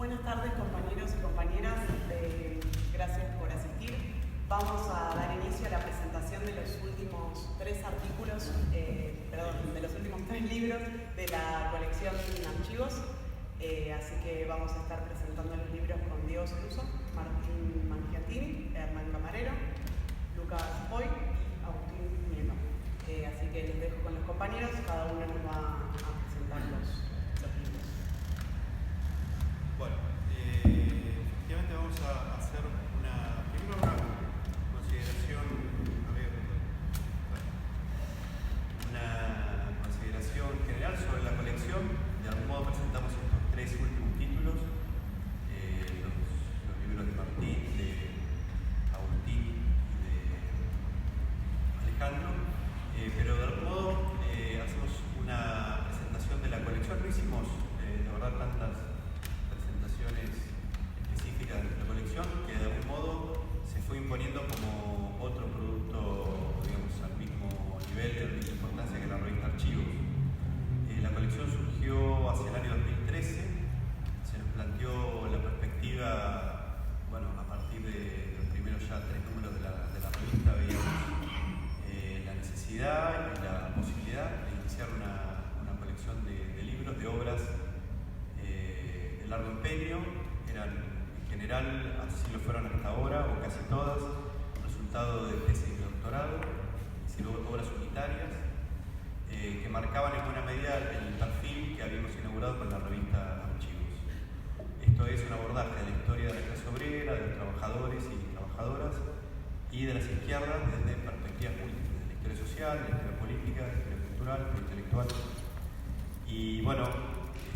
Buenas tardes, compañeros y compañeras. Gracias por asistir. Vamos a dar inicio a la presentación de los últimos tres artículos, de los últimos tres libros de la colección Archivos. Así que vamos a estar presentando los libros con Diego Ceruso, Martín Mangiatini, Hernán Camarero, Lucas Boy y Agustín Nieto. Así que les dejo con los compañeros, cada uno nos va a presentar los libros. Bueno, efectivamente vamos a hacer primero una consideración, general sobre la colección. De algún modo presentamos estos tres últimos títulos, los libros de Martín, de Agustín y de Alejandro, pero de algún modo hacemos una presentación de la colección. No hicimos, la verdad, tantas presentaciones específicas de la colección, que de algún modo se fue imponiendo como otro producto, digamos, al mismo nivel, de la misma importancia que la revista Archivos. La colección surgió hacia el año 2013, se nos planteó la perspectiva, bueno, a partir de los primeros ya tres números de la revista veíamos la necesidad y la posibilidad de iniciar una colección de libros, de obras de largo empeño. Eran en general, así lo fueron hasta ahora, o casi todas, resultado de tesis de doctorado, es decir, obras unitarias, que marcaban en buena medida el perfil que habíamos inaugurado con la revista Archivos. Esto es un abordaje de la historia de la clase obrera, de los trabajadores y trabajadoras y de las izquierdas desde perspectivas múltiples, de la historia social, de la historia política, de la historia cultural, de la intelectual. Y bueno,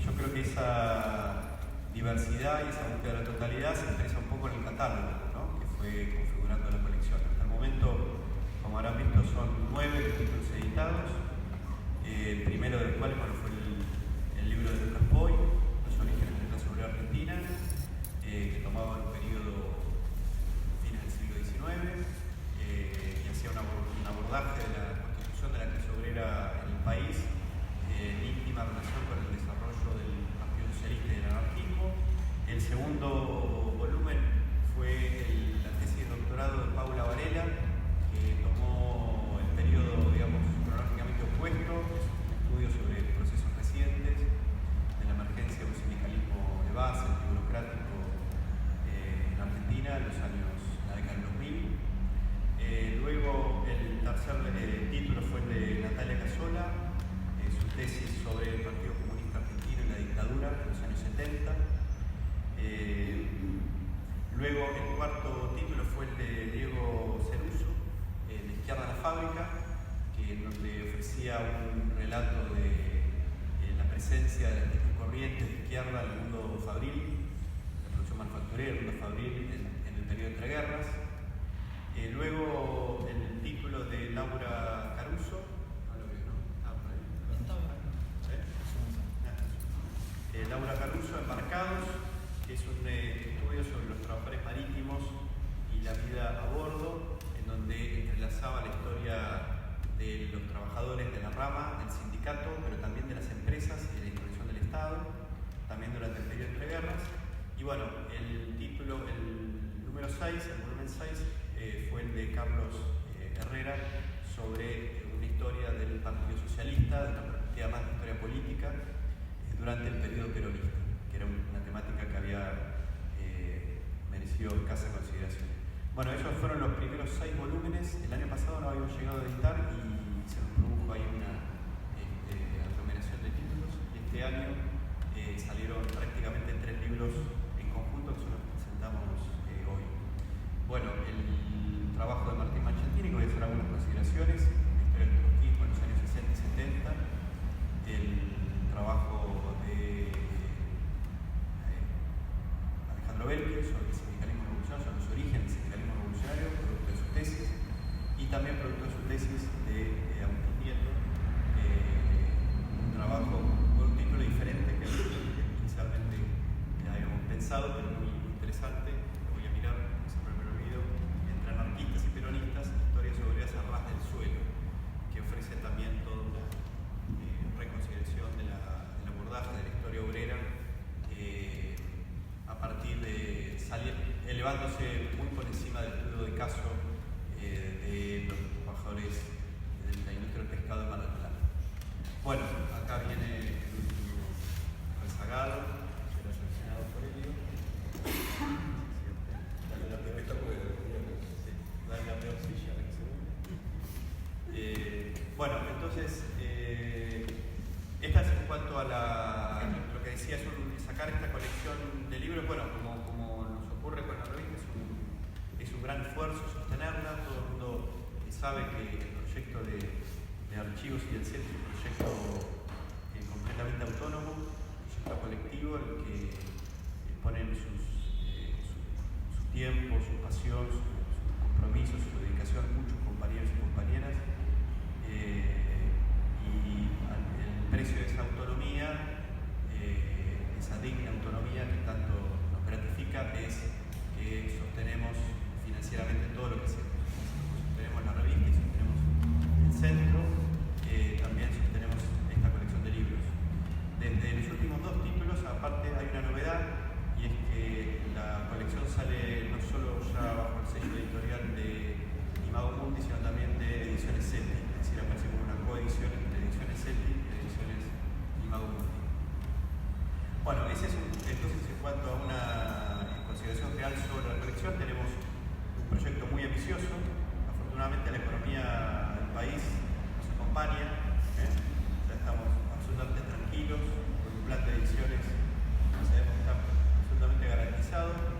yo creo que esa diversidad y esa búsqueda de la totalidad se expresa un poco en el catálogo, ¿no?, que fue configurando la colección. Hasta el momento, como habrán visto, son 9 títulos editados. El primero de los cuales fue el libro de Lucas Boy, Los orígenes de la clase obrera argentina, que tomaba un periodo fines del siglo XIX y hacía un abordaje de la constitución de la clase obrera en el país, en íntima relación con el desarrollo del Partido Socialista y del anarquismo. El segundo volumen fue la tesis de doctorado de Paula Varela, que tomó el periodo, digamos, cronológicamente opuesto, es un estudio sobre procesos recientes de la emergencia de un sindicalismo de base, antiburocrático, en Argentina en la década del 2000. Luego el tercer título fue el de Natalia Casola, su tesis sobre el Partido Comunista Argentino y la dictadura en los años 70. Luego el cuarto título fue el de Diego Ceruso, La izquierda en la fábrica, en donde ofrecía un relato de la presencia de las corrientes de izquierda en el mundo fabril, la producción manufacturera, el mundo fabril en el periodo de entreguerras. Luego el título de Laura Caruso, Laura Caruso, Embarcados, que es un estudio sobre los trabajadores marítimos y la vida a bordo, en donde entrelazaba la historia de los trabajadores de la rama, del sindicato, pero también de las empresas y de la intervención del Estado, también durante el periodo de entreguerras. Y bueno, el número 6, el volumen 6, fue el de Carlos Herrera, sobre una historia del Partido Socialista, de una perspectiva más de historia política, durante el periodo peronista, que era una temática que había merecido escasa consideración. Bueno, esos fueron los primeros 6 volúmenes. El año pasado no habíamos llegado a editar y se nos produjo ahí una aglomeración de títulos. Este año salieron prácticamente 3 libros en conjunto, que son los que presentamos hoy. Bueno, el trabajo de Martín Mangiatini, que voy a hacer algunas consideraciones, la historia del trotskismo en los años 60 y 70, el trabajo de Alejandro Belke sobre el sindicalismo revolucionario, sobre los orígenes del sindicalismo revolucionario, producto de su tesis, y también producto de su tesis de Agustín Nieto, un trabajo con un título diferente que inicialmente habíamos pensado, pero muy interesante. Lo voy a mirar, siempre me lo olvido, entre anarquistas y peronistas, historias obreras a ras del suelo. Bueno, acá viene el último rezagado, que era seleccionado por Elio. Dale la peor silla, bueno, entonces, esta es en cuanto a lo que decía, sacar esta colección de libros. Bueno, como nos ocurre con la revista, es un gran esfuerzo sostenerla. Todo el mundo sabe que el proyecto de archivos y del CETI es un proyecto completamente autónomo, un proyecto colectivo en el que ponen su tiempo, su pasión, sus compromisos, su dedicación muchos compañeros y compañeras. Y el precio de esa autonomía, esa digna autonomía que tanto nos gratifica, es que sostenemos financieramente todo lo que hacemos. Sostenemos la revista y sostenemos el centro, también sostenemos esta colección de libros. Desde los últimos 2 títulos, aparte, hay una novedad, y es que la colección sale no solo ya bajo el sello editorial de Imago Mundi, sino también de Ediciones CETI. Es decir, aparece como una coedición entre Ediciones CETI y Ediciones Imago Mundi. Bueno, ese es entonces, en cuanto a una consideración real sobre la colección, tenemos un proyecto muy ambicioso. Afortunadamente la economía del país nos acompaña, ya estamos absolutamente tranquilos, con un plan de ediciones que sabemos que está absolutamente garantizado.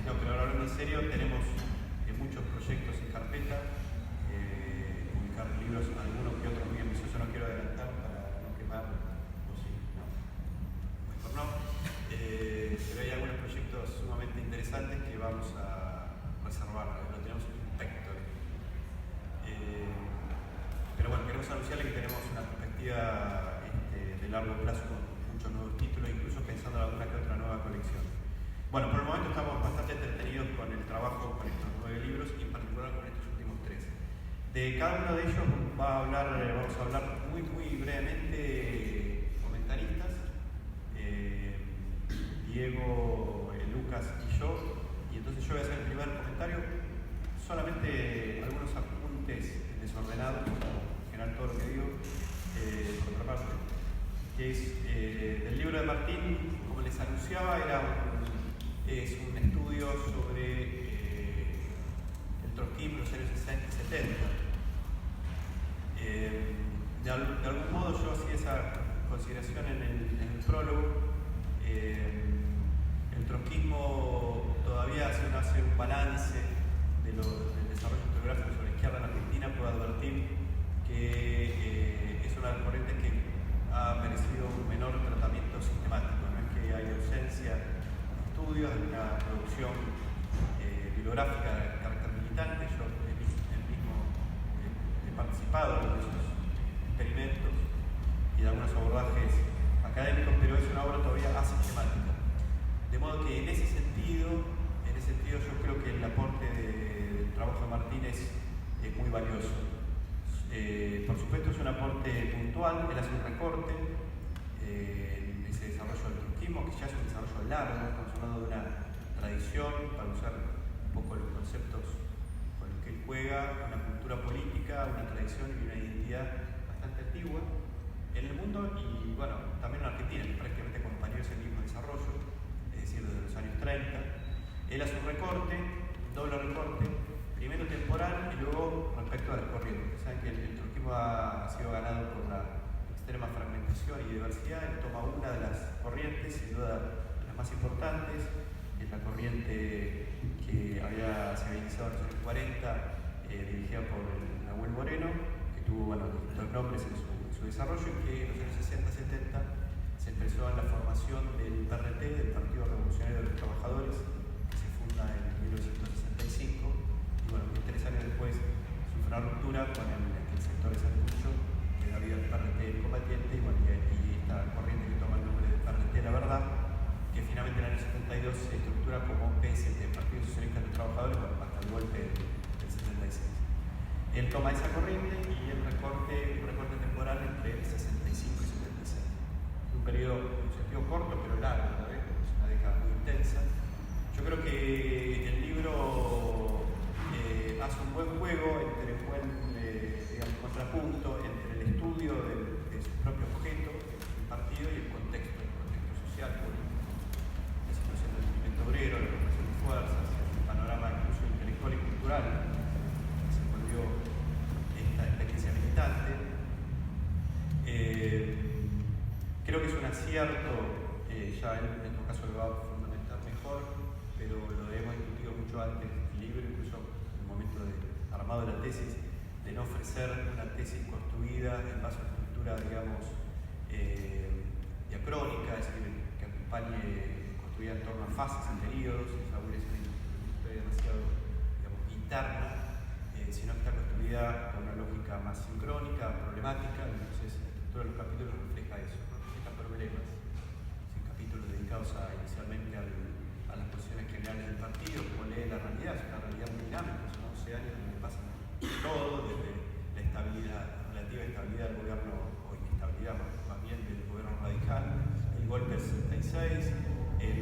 No, pero ahora hablando en serio, tenemos muchos proyectos en carpeta, publicar libros, algunos que otros muy ambiciosos, no quiero adelantar para no quemar, o sí, no, mejor no, pero hay algunos proyectos sumamente interesantes que vamos a reservar, lo tenemos en un pector. Pero bueno, queremos anunciarle que tenemos una perspectiva de largo plazo con muchos nuevos títulos, incluso pensando en alguna que otra nueva colección. Bueno, por el momento estamos bastante entretenidos con el trabajo con estos 9 libros y en particular con estos últimos 3. De cada uno de ellos vamos a hablar muy brevemente comentaristas, Diego, Lucas y yo, y entonces yo voy a hacer el primer comentario, solamente algunos apuntes desordenados, en general todo lo que digo, por otra parte, que es del libro de Martín, como les anunciaba, es un estudio sobre el trotskismo en los años 60 y 70. De algún modo yo hacía esa consideración en el prólogo. El trotskismo todavía hace un balance del desarrollo historiográfico sobre la izquierda en Argentina. Puedo advertir que es una de las corrientes que ha merecido un menor tratamiento sistemático. No es que hay ausencia estudios, de una producción bibliográfica de carácter militante. Yo mismo he participado en esos experimentos y de algunos abordajes académicos, pero es una obra todavía asistemática. De modo que en ese sentido yo creo que el aporte del trabajo de Martín es muy valioso. Por supuesto es un aporte puntual, él hace un recorte en ese desarrollo del trotskismo, que ya es un desarrollo largo. Estamos hablando de una tradición, para usar un poco los conceptos con los que él juega, una cultura política, una tradición y una identidad bastante antigua en el mundo y bueno, también en Argentina, que prácticamente acompañó ese mismo desarrollo, es decir, desde los años 30. Él hace un recorte, un doble recorte, primero temporal y luego respecto a las corrientes. Saben que el trotskismo ha sido ganado por la extrema fragmentación y diversidad. Él toma una de las corrientes, sin duda las más importantes, que es la corriente que se había iniciado en los años 40, dirigida por Nahuel Moreno, que tuvo distintos nombres en su desarrollo, y que en los años 60-70 se expresó en la formación del PRT, del Partido Revolucionario de los Trabajadores, que se funda en 1965, y bueno, que 3 años después sufre una ruptura con el sector de Santucho, que da vida al PRT combatiente, y esta corriente que toma el nombre de PRT La Verdad, que finalmente en el año 72 se estructura como PST, Partido Socialista de los Trabajadores, hasta el golpe del 76. Él toma esa corriente y un recorte temporal entre 65 y 76. Un periodo, en un sentido corto, pero largo, ¿sabes? Es una década muy intensa. Yo creo que el libro hace un buen juego entre un buen contrapunto entre el estudio de Creo que es un acierto, ya en tu caso lo va a fundamentar mejor, pero lo hemos discutido mucho antes del libro, incluso en el momento de armado de la tesis, de no ofrecer una tesis construida en base a una estructura, digamos, diacrónica, es decir, que acompañe, construida en torno a fases y periodos, esa hubiera sido una historia demasiado, digamos, interna, sino que está construida con una lógica más sincrónica, problemática, entonces la estructura de los capítulos refleja eso, ¿no? Refleja problemas. Son capítulos dedicados inicialmente a las posiciones generales del partido, como lee la realidad, es una realidad muy dinámica, son 11 años donde pasa todo, desde la estabilidad, relativa estabilidad del gobierno, o inestabilidad más bien del gobierno radical, el golpe del 76,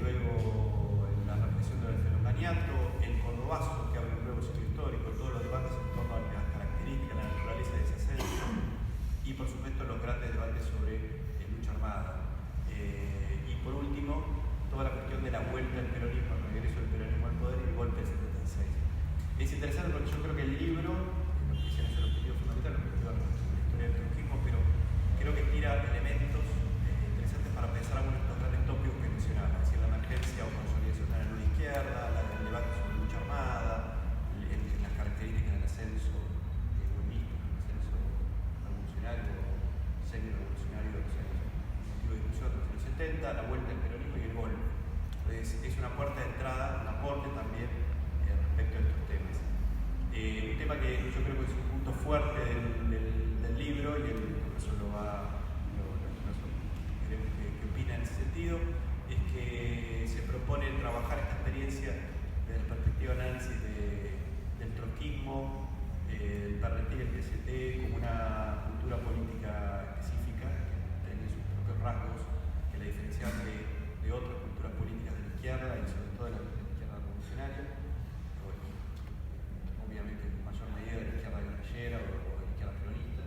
luego la represión del fenomaniato, el cordobazo que abre un nuevo ciclo histórico, todos los debates en torno a las características, la naturaleza de ese ascenso, y por supuesto los grandes debates sobre lucha armada. Y por último, toda la cuestión de la vuelta del peronismo, el regreso del peronismo al poder y el golpe del 76. Es interesante porque yo creo que el libro, lo que dicen es el objetivo fundamental, el objetivo de la historia del trotskismo, pero creo que tira elementos interesantes para pensar algunos de estos grandes tópicos que mencionaba, es decir, la emergencia o consolidación de la nueva izquierda, el debate sobre lucha armada, las características del ascenso buenista, el ascenso revolucionario, semi-revolucionario de los años, motivo de discusión de los años 70, la vuelta del peronismo y el golpe. Entonces, es una puerta de entrada, un aporte también respecto a estos temas. Un tema que yo creo que es un punto fuerte del libro, y el profesor queremos que opina en ese sentido, es que se propone trabajar esta experiencia desde la perspectiva de análisis del trotskismo, el PRT y el PST como una cultura política específica que tiene sus propios rasgos que la diferencian de otras culturas políticas de la izquierda y sobre todo de la izquierda revolucionaria, obviamente en mayor medida de la izquierda guerrillera o de la izquierda peronista,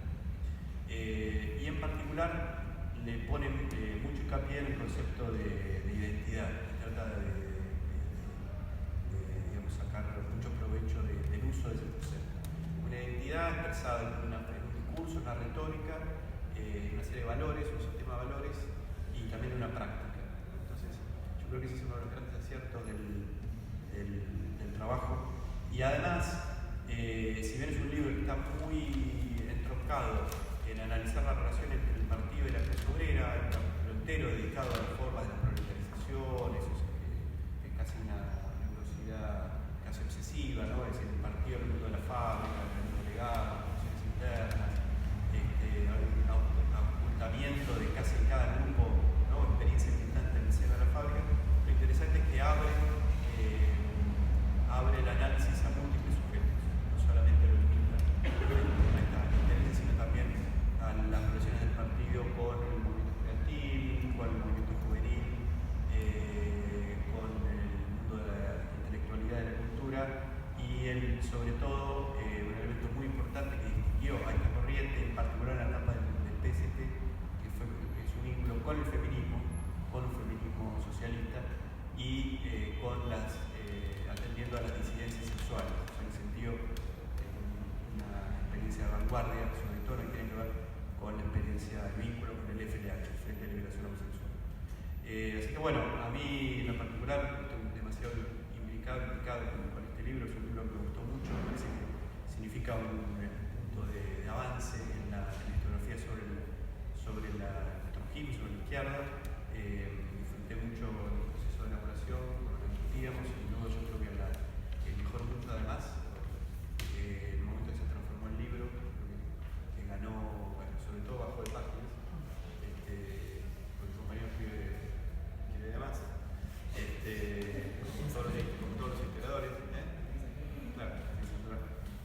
y en particular le ponen mucho hincapié en el concepto de identidad, que trata de digamos, sacar mucho provecho del uso de ese concepto. Una identidad expresada en un discurso, una retórica, una serie de valores, un sistema de valores y también una práctica. Entonces, yo creo que ese es uno de los grandes aciertos del trabajo. Y además, si bien es un libro que está muy entroncado en analizar la relación entre el partido y la clase obrera, hay un capítulo entero dedicado a las formas de la proletarización, eso es casi una velocidad casi obsesiva, ¿no? Es decir, el partido en el mundo de la fábrica, el mundo legal, las relaciones internas, un ocultamiento de casi cada grupo, ¿no? Experiencia militante en el seno de la fábrica. Lo interesante es que abre el análisis a múltiples sujetos, no solamente lo limita a esta interés, sino también a las relaciones del partido con el movimiento estudiantil, con el movimiento juvenil, con el mundo de la intelectualidad y de la cultura, y sobre todo un elemento muy importante que distinguió a esta corriente, en particular en la etapa del PST, que es un vínculo con el feminismo, con un feminismo socialista y atendiendo a las disidencias sexuales, o sea, en el sentido una experiencia de vanguardia, sobre todo en lo que tiene que ver con la experiencia del vínculo con el FLH, el Frente de Liberación Homosexual. Así que bueno, a mí en lo particular estoy demasiado implicado con este libro, es un libro que me gustó mucho, me parece que significa un punto de avance en la historiografía sobre el trotskismo, sobre la izquierda. Disfruté mucho el proceso de elaboración, con lo que discutíamos, y luego yo creo que el mejor punto además, el momento que se transformó en libro, que ganó, bueno, sobre todo bajo de páginas, porque el compañero escribe de más, con todos los historiadores, claro,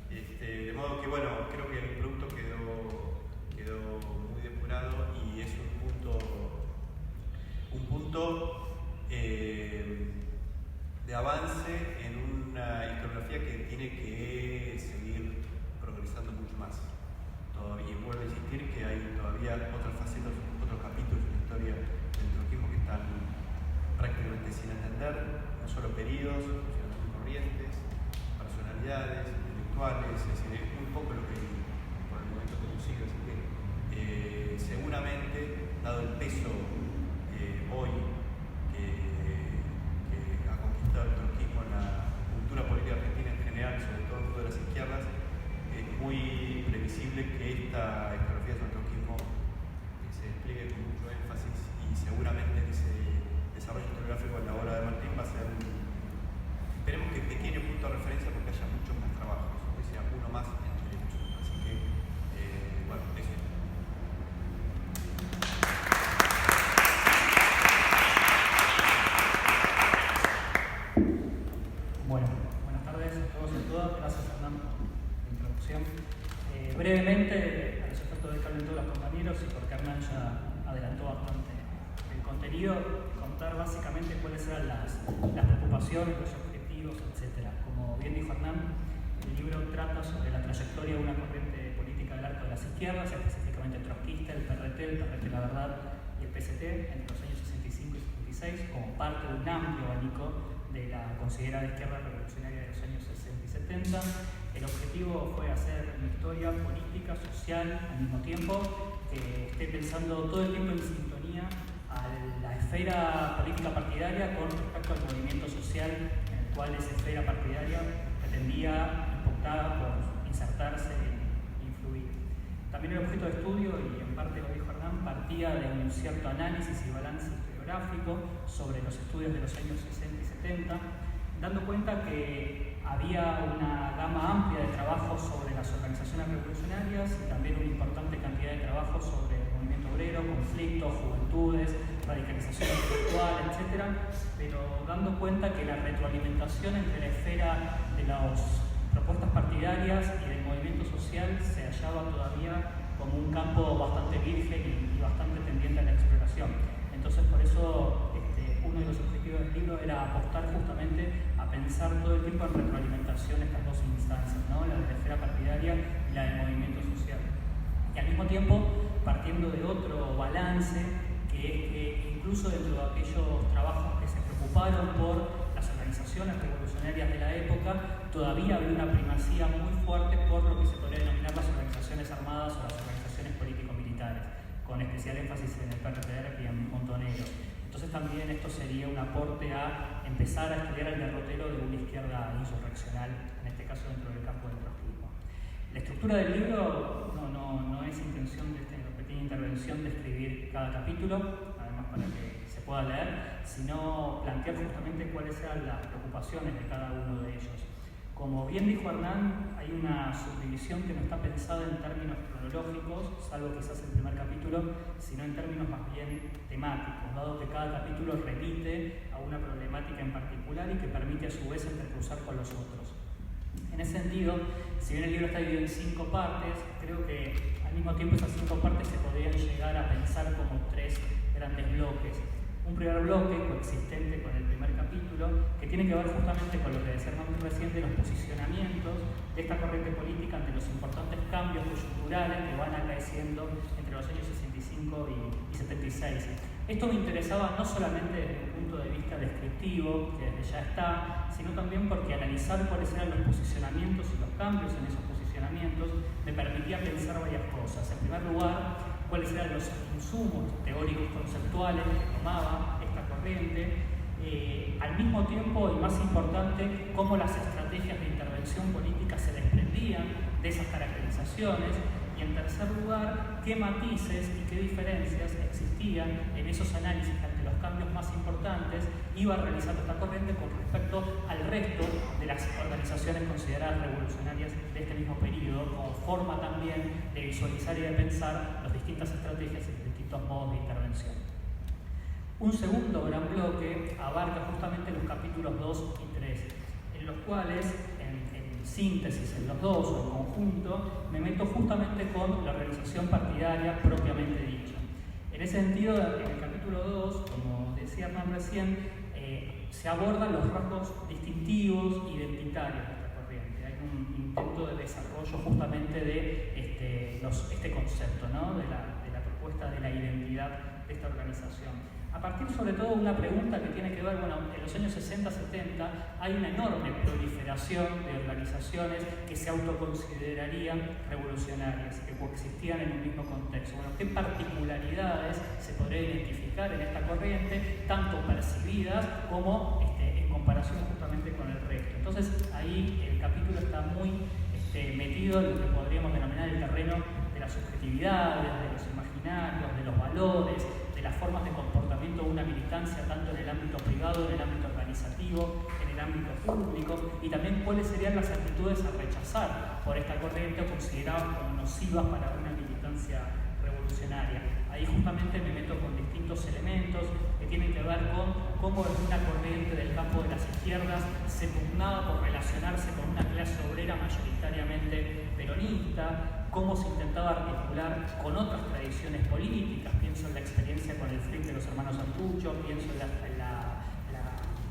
de modo que bueno, creo que el producto quedó muy depurado y es un punto de avance en una historiografía que tiene que seguir progresando mucho más. Todavía, y vuelvo a insistir que hay todavía otras facetas, otros capítulos de la historia del trotskismo que están prácticamente sin entender, no solo periodos, sino también corrientes, personalidades, intelectuales, es decir, es muy poco lo que por el momento que tú sigues, así que seguramente, dado el peso querido contar básicamente cuáles eran las preocupaciones, los objetivos, etc. Como bien dijo Hernán, el libro trata sobre la trayectoria de una corriente política del arco de las izquierdas, específicamente el trotskista, el PRT, La Verdad y el PST, entre los años 65 y 76, como parte de un amplio abanico de la considerada izquierda revolucionaria de los años 60 y 70. El objetivo fue hacer una historia política, social, al mismo tiempo, que esté pensando todo el tiempo en sintonía a la esfera política partidaria con respecto al movimiento social en el cual esa esfera partidaria pretendía, impactada por insertarse e influir. También el objeto de estudio, y en parte lo dijo Hernán, partía de un cierto análisis y balance historiográfico sobre los estudios de los años 60 y 70, dando cuenta que había una gama amplia de trabajos sobre las organizaciones revolucionarias y también una importante cantidad de trabajos sobre el movimiento obrero, conflictos, juventudes, radicalización intelectual, etc. Pero dando cuenta que la retroalimentación entre la esfera de las propuestas partidarias y del movimiento social se hallaba todavía como un campo bastante virgen y bastante tendiente a la exploración. Entonces, por eso uno de los objetivos del libro era apostar justamente a pensar todo el tiempo en retroalimentación estas dos instancias, ¿no? La de la esfera partidaria y la del movimiento social. Y al mismo tiempo, partiendo de otro balance, que es que incluso dentro de aquellos trabajos que se preocuparon por las organizaciones revolucionarias de la época, todavía había una primacía muy fuerte por lo que se podría denominar las organizaciones armadas o las organizaciones político-militares, con especial énfasis en el PRT y en Montoneros. Entonces también esto sería un aporte a empezar a estudiar el derrotero de una izquierda insurreccional, en este caso dentro del campo del trotskismo. La estructura del libro no es intención de esta pequeña intervención de escribir cada capítulo, además para que se pueda leer, sino plantear justamente cuáles eran las preocupaciones de cada uno de ellos. Como bien dijo Hernán, hay una subdivisión que no está pensada en términos cronológicos, salvo quizás el primer capítulo, sino en términos más bien temáticos, dado que cada capítulo remite a una problemática en particular y que permite a su vez intercruzar con los otros. En ese sentido, si bien el libro está dividido en 5 partes, creo que al mismo tiempo esas 5 partes se podrían llegar a pensar como 3 grandes bloques. Un primer bloque coexistente con el primer capítulo, que tiene que ver justamente con lo que decía Hernán recién de los posicionamientos de esta corriente política ante los importantes cambios coyunturales que van acaeciendo entre los años 65 y 76. Esto me interesaba no solamente desde un punto de vista descriptivo, que desde ya está, sino también porque analizar cuáles eran los posicionamientos y los cambios en esos posicionamientos me permitía pensar varias cosas. En primer lugar, cuáles eran los insumos teóricos conceptuales que tomaba esta corriente, al mismo tiempo y más importante, cómo las estrategias de intervención política se desprendían de esas caracterizaciones, y en tercer lugar, qué matices y qué diferencias existían en esos análisis ante los cambios más importantes iba realizando esta corriente con respecto al resto de las organizaciones consideradas revolucionarias de este mismo periodo, como forma también de visualizar y de pensar las distintas estrategias y los distintos modos de intervención. Un segundo gran bloque abarca justamente los capítulos 2 y 3, en los cuales, en síntesis en los dos o en conjunto, me meto justamente con la organización partidaria propiamente dicha. En ese sentido, en el capítulo 2, como decía Hernán recién, se abordan los rasgos distintivos identitarios de esta corriente. Hay un intento de desarrollo justamente de este concepto, ¿no? de la propuesta de la identidad de esta organización. A partir sobre todo de una pregunta que tiene que ver, bueno, en los años 60-70 hay una enorme proliferación de organizaciones que se autoconsiderarían revolucionarias, que coexistían en un mismo contexto. Bueno, ¿qué particularidades se podría identificar en esta corriente, tanto percibidas como en comparación justamente con el resto? Entonces ahí el capítulo está muy metido en lo que podríamos denominar el terreno de las subjetividades, de los imaginarios, de los valores, de las formas de comportamiento de una militancia, tanto en el ámbito privado, en el ámbito organizativo, en el ámbito público, y también cuáles serían las actitudes a rechazar por esta corriente o consideradas como nocivas para una militancia revolucionaria. Ahí justamente me meto con distintos elementos que tienen que ver con cómo una corriente del campo de las izquierdas se pugnaba por relacionarse con una clase obrera mayoritariamente peronista, cómo se intentaba articular con otras tradiciones políticas, pienso en la experiencia con el Frente de los los hermanos Santucho, pienso en la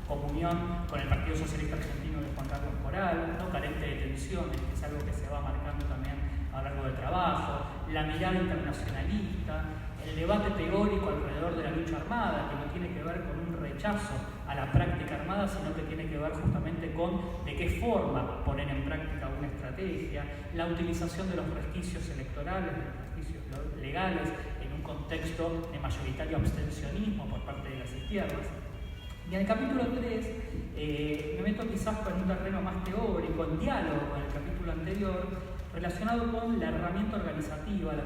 comunión con el Partido Socialista Argentino de Juan Carlos Corral, ¿no? Carente de tensiones, que es algo que se va marcando también a lo largo del trabajo, la mirada internacionalista, el debate teórico alrededor de la lucha armada, que no tiene que ver con un rechazo a la práctica armada, sino que tiene que ver justamente con de qué forma poner en práctica una estrategia, la utilización de los resquicios electorales, de los resquicios legales, en un contexto de mayoritario abstencionismo por parte de las izquierdas. Y en el capítulo 3 me meto quizás con un terreno más teórico, en diálogo con el capítulo anterior, relacionado con la herramienta organizativa, la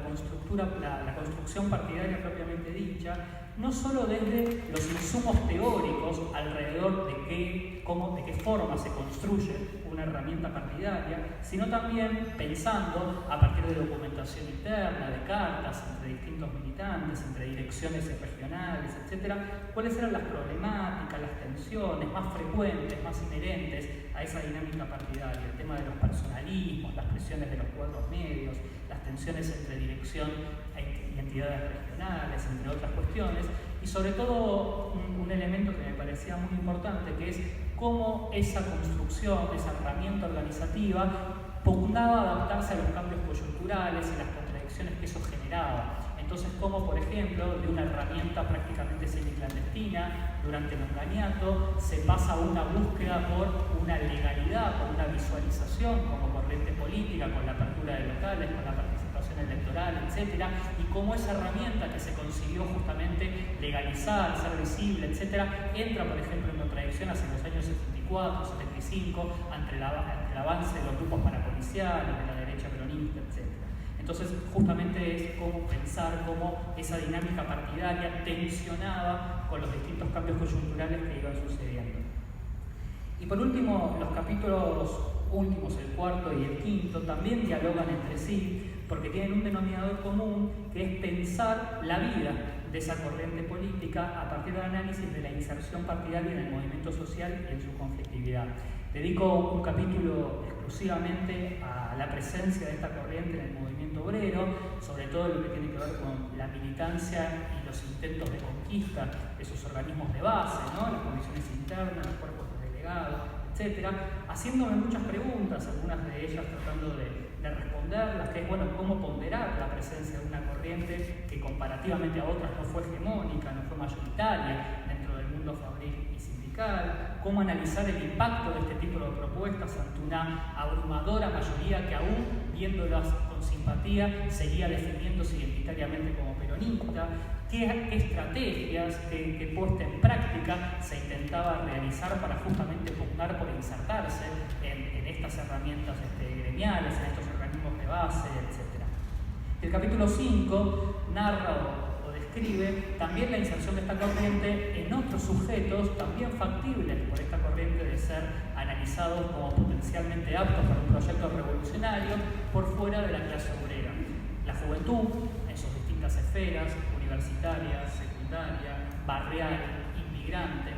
construcción partidaria propiamente dicha, no solo desde los insumos teóricos alrededor de qué forma se construye una herramienta partidaria, sino también pensando a partir de documentación interna, de cartas entre distintos militantes, entre direcciones regionales, etc., cuáles eran las problemáticas, las tensiones más frecuentes, más inherentes a esa dinámica partidaria, el tema de los personalismos, las presiones de los cuadros medios, las tensiones entre dirección y entidades regionales, entre otras cuestiones, y sobre todo un elemento que me parecía muy importante, que es cómo esa construcción, esa herramienta organizativa, pugnaba adaptarse a los cambios coyunturales y las contradicciones que eso generaba. Entonces, como por ejemplo, de una herramienta prácticamente semiclandestina durante el Onganiato se pasa a una búsqueda por una legalidad, por una visualización como corriente política, con la apertura de locales, con la participación electoral, etc. Y cómo esa herramienta que se consiguió justamente legalizar, ser visible, etc., entra, por ejemplo, en contradicción hacia los años 74, 75, ante el avance de los grupos parapoliciales, de la derecha peronista, etc. Entonces, justamente es cómo pensar cómo esa dinámica partidaria tensionaba con los distintos cambios coyunturales que iban sucediendo. Y por último, los capítulos últimos, el cuarto y el quinto, también dialogan entre sí, porque tienen un denominador común, que es pensar la vida de esa corriente política a partir del análisis de la inserción partidaria en el movimiento social y en su conflictividad. Dedico un capítulo exclusivamente a la presencia de esta corriente en el movimiento obrero, sobre todo lo que tiene que ver con la militancia y los intentos de conquista de sus organismos de base, ¿no? Las comisiones internas, los cuerpos de delegados, etc., haciéndome muchas preguntas, algunas de ellas tratando de responderlas, que es, bueno, cómo ponderar la presencia de una corriente que comparativamente a otras no fue hegemónica, no fue mayoritaria dentro del mundo fabril y sindical, cómo analizar el impacto de este tipo de propuestas ante una abrumadora mayoría que aún viéndolas con simpatía seguía definiéndose identitariamente como peronista, qué estrategias, qué puesta en práctica se intentaba realizar para justamente pugnar por insertarse en estas herramientas gremiales, en estos organismos de base, etc. El capítulo 5 narra o describe también la inserción de esta corriente en otros sujetos también factibles por esta corriente de ser analizados como potencialmente aptos para un proyecto revolucionario por fuera de la clase obrera. La juventud, en sus distintas esferas, universitaria, secundaria, barrial, inmigrante,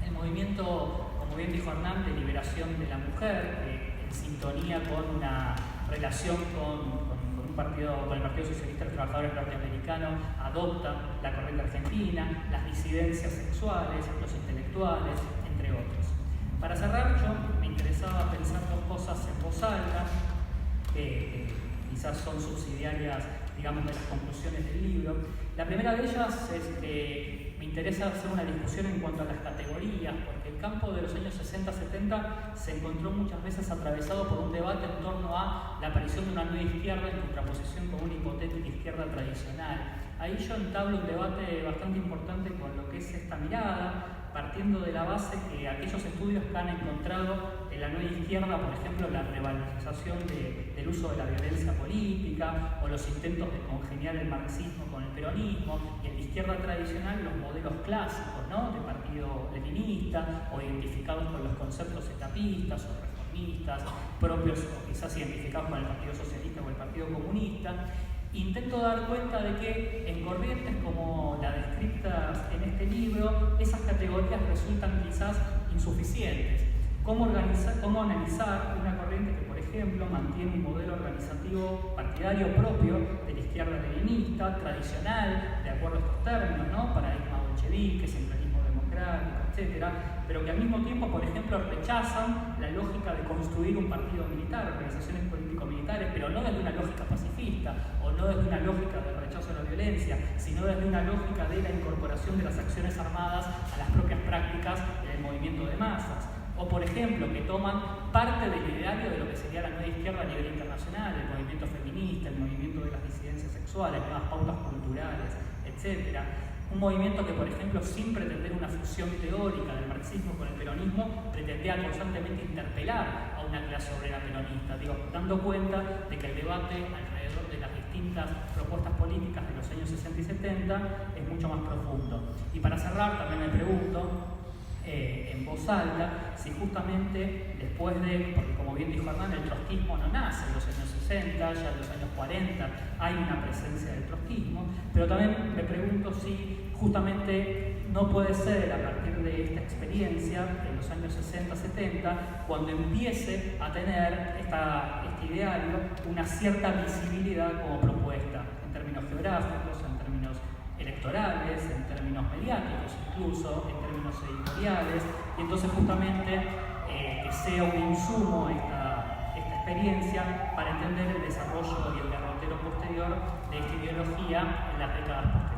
el movimiento, como bien dijo Hernán, de liberación de la mujer, en sintonía con una relación con el Partido Socialista de los Trabajadores Norteamericano, adopta la corriente argentina, las disidencias sexuales, los intelectuales, entre otros. Para cerrar, yo me interesaba pensar dos cosas en voz alta, que quizás son subsidiarias, digamos, de las conclusiones del libro. La primera de ellas es que me interesa hacer una discusión en cuanto a las categorías, porque el campo de los años 60-70 se encontró muchas veces atravesado por un debate en torno a la aparición de una nueva izquierda en contraposición con una hipotética izquierda tradicional. Ahí yo entablo un debate bastante importante con lo que es esta mirada, partiendo de la base que aquellos estudios que han encontrado en la nueva izquierda, por ejemplo, la revalorización del uso de la violencia política o los intentos de congeniar el marxismo con el peronismo, y en la izquierda tradicional los modelos clásicos, ¿no?, de partido leninista o identificados con los conceptos etapistas o reformistas, propios o quizás identificados con el Partido Socialista o el Partido Comunista. Intento dar cuenta de que en corrientes como la descritas en este libro, esas categorías resultan quizás insuficientes. ¿Cómo analizar una corriente que, por ejemplo, mantiene un modelo organizativo partidario propio de la izquierda leninista, tradicional, de acuerdo a estos términos, ¿no?, paradigma bolchevique, centralismo democrático, etc., pero que al mismo tiempo, por ejemplo, rechazan la lógica de construir un partido militar, organizaciones político-militares, pero no desde una lógica pacifista o no desde una lógica del rechazo a la violencia, sino desde una lógica de la incorporación de las acciones armadas a las propias prácticas del movimiento de masas. O, por ejemplo, que toman parte del ideario de lo que sería la nueva izquierda a nivel internacional, el movimiento feminista, el movimiento de las disidencias sexuales, nuevas pautas culturales, etc. Un movimiento que, por ejemplo, sin pretender una fusión teórica del marxismo con el peronismo, pretendía constantemente interpelar a una clase obrera peronista, dando cuenta de que el debate alrededor de las distintas propuestas políticas de los años 60 y 70 es mucho más profundo. Y para cerrar, también me pregunto, en voz alta, si justamente después de, porque como bien dijo Hernán, el trotskismo no nace en los años 60, ya en los años 40 hay una presencia del trotskismo, pero también me pregunto si justamente no puede ser a partir de esta experiencia en los años 60-70 cuando empiece a tener este ideario una cierta visibilidad como propuesta en términos geográficos, en términos electorales, en términos mediáticos incluso, en términos editoriales, y entonces justamente que sea un insumo esta experiencia para entender el desarrollo y el derrotero posterior de esta ideología en las décadas posteriores.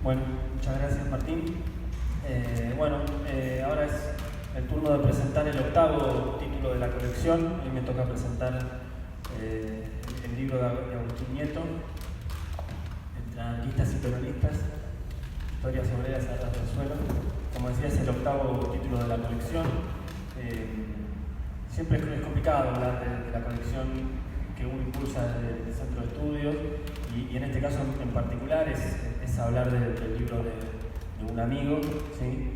Bueno, muchas gracias, Martín. Ahora es el turno de presentar el octavo título de la colección. Hoy me toca presentar el libro de Agustín Nieto, Entre anarquistas y peronistas, historias obreras a ras del suelo. Como decía, es el octavo título de la colección. Siempre es complicado hablar de la colección que uno impulsa desde el Centro de Estudios, y en este caso en particular es hablar del libro de un amigo, ¿sí?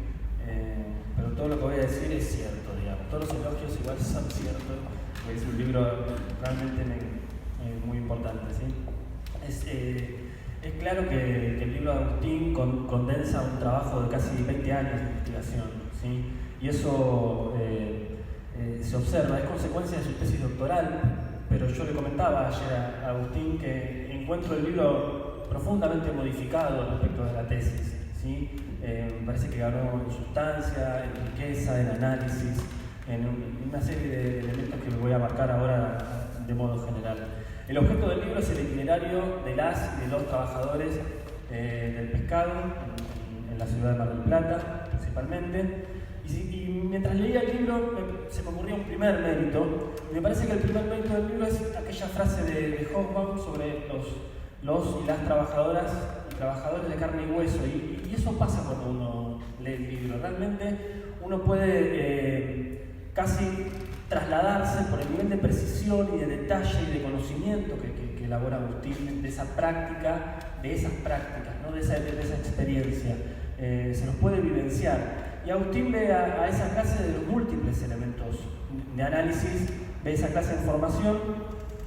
Pero todo lo que voy a decir es cierto, digamos. Todos los elogios igual son ciertos, porque es un libro realmente muy importante, ¿sí? Es claro que el libro de Agustín condensa un trabajo de casi 20 años de investigación, ¿sí? Y eso se observa, es consecuencia de su tesis doctoral, pero yo le comentaba ayer a Agustín que encuentro el libro profundamente modificado respecto de la tesis, ¿sí? Me parece que ganó en sustancia, en riqueza, en análisis, en una serie de elementos que voy a marcar ahora de modo general. El objeto del libro es el itinerario de las y de los trabajadores del pescado en la ciudad de Mar del Plata, principalmente. Y mientras leía el libro se me ocurrió un primer mérito. Me parece que el primer mérito del libro es aquella frase de Hobsbawm sobre los y las trabajadoras y trabajadores de carne y hueso. Y eso pasa cuando uno lee el libro. Realmente uno puede casi trasladarse por el nivel de precisión y de detalle y de conocimiento que elabora Agustín de esa práctica, de esas prácticas, ¿no? de esa experiencia. Se los puede vivenciar. Y Agustín ve a esa clase de los múltiples elementos de análisis, ve esa clase de formación,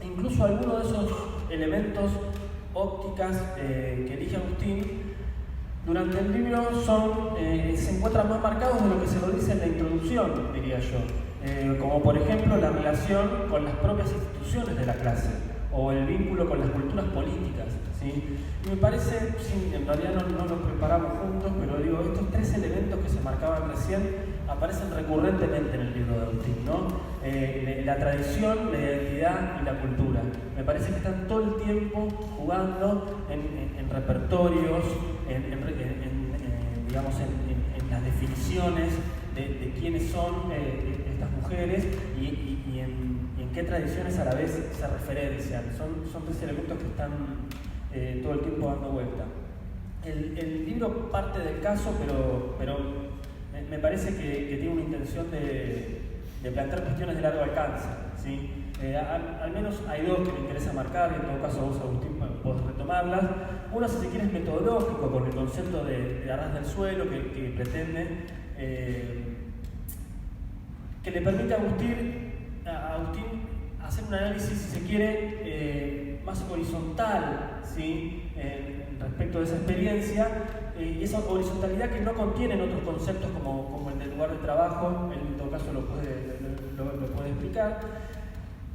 e incluso algunos de esos elementos ópticas que elige Agustín durante el libro se encuentran más marcados de lo que se lo dice en la introducción, diría yo, como por ejemplo la relación con las propias instituciones de la clase o el vínculo con las culturas políticas, ¿sí? Y me parece, sí, en realidad no nos preparamos juntos, pero digo, estos tres elementos que se marcaban recién aparecen recurrentemente en el libro de Agustín, ¿no? La tradición, la identidad y la cultura. Me parece que están todo el tiempo jugando en repertorios, digamos, en las definiciones de quiénes son estas mujeres y en qué tradiciones a la vez se referencian. Son tres elementos que están todo el tiempo dando vuelta. El libro parte del caso, pero me parece que tiene una intención de plantear cuestiones de largo alcance, ¿sí? Al menos hay dos que me interesa marcar, y en todo caso vos, Agustín, podés retomarlas. Uno, si se quiere, es metodológico, con el concepto de a ras del suelo que pretende, que le permite a Agustín hacer un análisis, si se quiere, más horizontal, ¿sí? respecto de esa experiencia y esa horizontalidad que no contienen otros conceptos como el del lugar de trabajo. Él en todo caso lo puede explicar.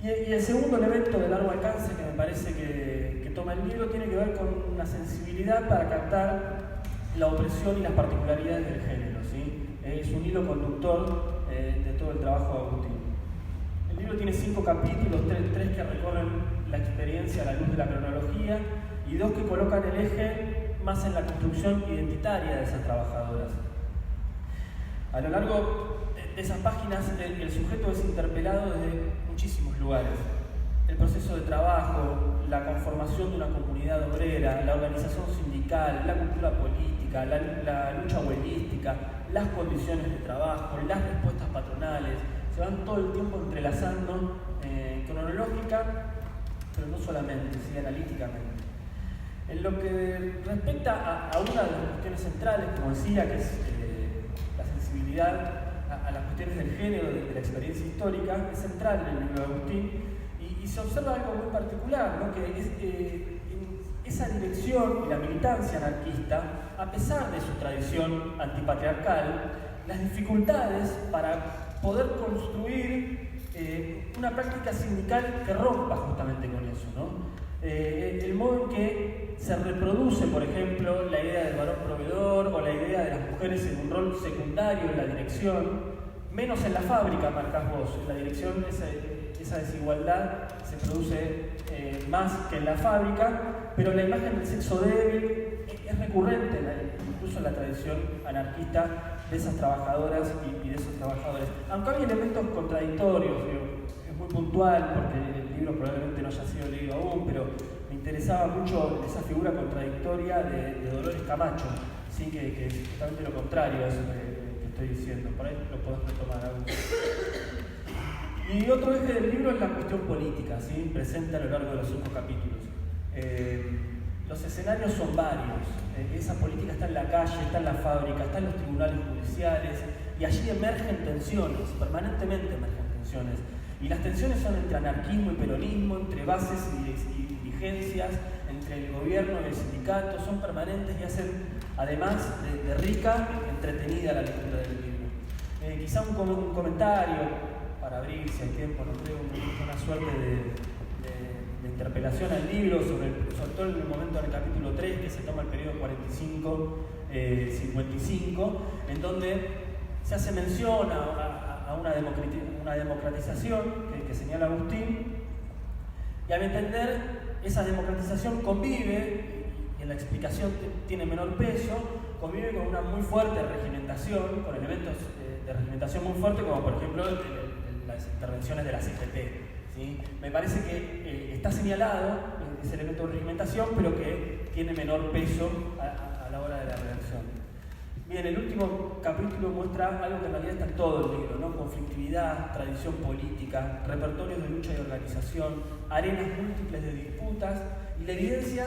Y el segundo elemento de largo alcance que me parece que toma el libro tiene que ver con una sensibilidad para captar la opresión y las particularidades del género, ¿sí? Es un hilo conductor de todo el trabajo de Agustín. El libro tiene 5 capítulos, 3 que recorren la experiencia a la luz de la cronología y 2 que colocan el eje más en la construcción identitaria de esas trabajadoras. A lo largo de esas páginas el sujeto es interpelado desde muchísimos lugares. El proceso de trabajo, la conformación de una comunidad obrera, la organización sindical, la cultura política, la lucha huelguística, las condiciones de trabajo, las respuestas patronales, se van todo el tiempo entrelazando cronológica, pero no solamente, sí, analíticamente. En lo que respecta a una de las cuestiones centrales, como decía, que es la sensibilidad a las cuestiones del género, de la experiencia histórica, es central en el libro de Agustín, y se observa algo muy particular, ¿no? Que es esa dirección y la militancia anarquista, a pesar de su tradición antipatriarcal, las dificultades para poder construir una práctica sindical que rompa justamente con eso, ¿no? El modo en que se reproduce, por ejemplo, la idea del varón proveedor o la idea de las mujeres en un rol secundario en la dirección, menos en la fábrica, marcás vos. En la dirección esa desigualdad se produce más que en la fábrica, pero la imagen del sexo débil es recurrente, incluso en la tradición anarquista de esas trabajadoras y de esos trabajadores. Aunque hay elementos contradictorios, es muy puntual porque el libro probablemente no haya sido leído aún, pero me interesaba mucho esa figura contradictoria de Dolores Camacho, ¿sí? Que es justamente lo contrario a eso que estoy diciendo. Por ahí lo podés retomar algo. Y otro eje del libro es la cuestión política, ¿sí? Presente a lo largo de los 5 capítulos. Los escenarios son varios. Esa política está en la calle, está en la fábrica, está en los tribunales judiciales, y allí emergen tensiones, permanentemente emergen tensiones. Y las tensiones son entre anarquismo y peronismo, entre bases y dirigencias, entre el gobierno y el sindicato, son permanentes y hacen, además de rica, entretenida la lectura del libro. Quizá un comentario para abrir, si hay tiempo, no creo, una suerte de interpelación al libro, sobre todo en el momento del capítulo 3, que se toma el periodo 45-55, en donde se hace mención a una democratización que señala Agustín, y a mi entender esa democratización convive, y en la explicación tiene menor peso, convive con una muy fuerte regimentación, con elementos de regimentación muy fuerte, como por ejemplo las intervenciones de la CGT. ¿Sí? Me parece que está señalado ese elemento de regimentación, pero que tiene menor peso a la hora de la redacción. Bien, el último capítulo muestra algo que en realidad está en todo el libro, ¿no? Conflictividad, tradición política, repertorios de lucha y organización, arenas múltiples de disputas, y la evidencia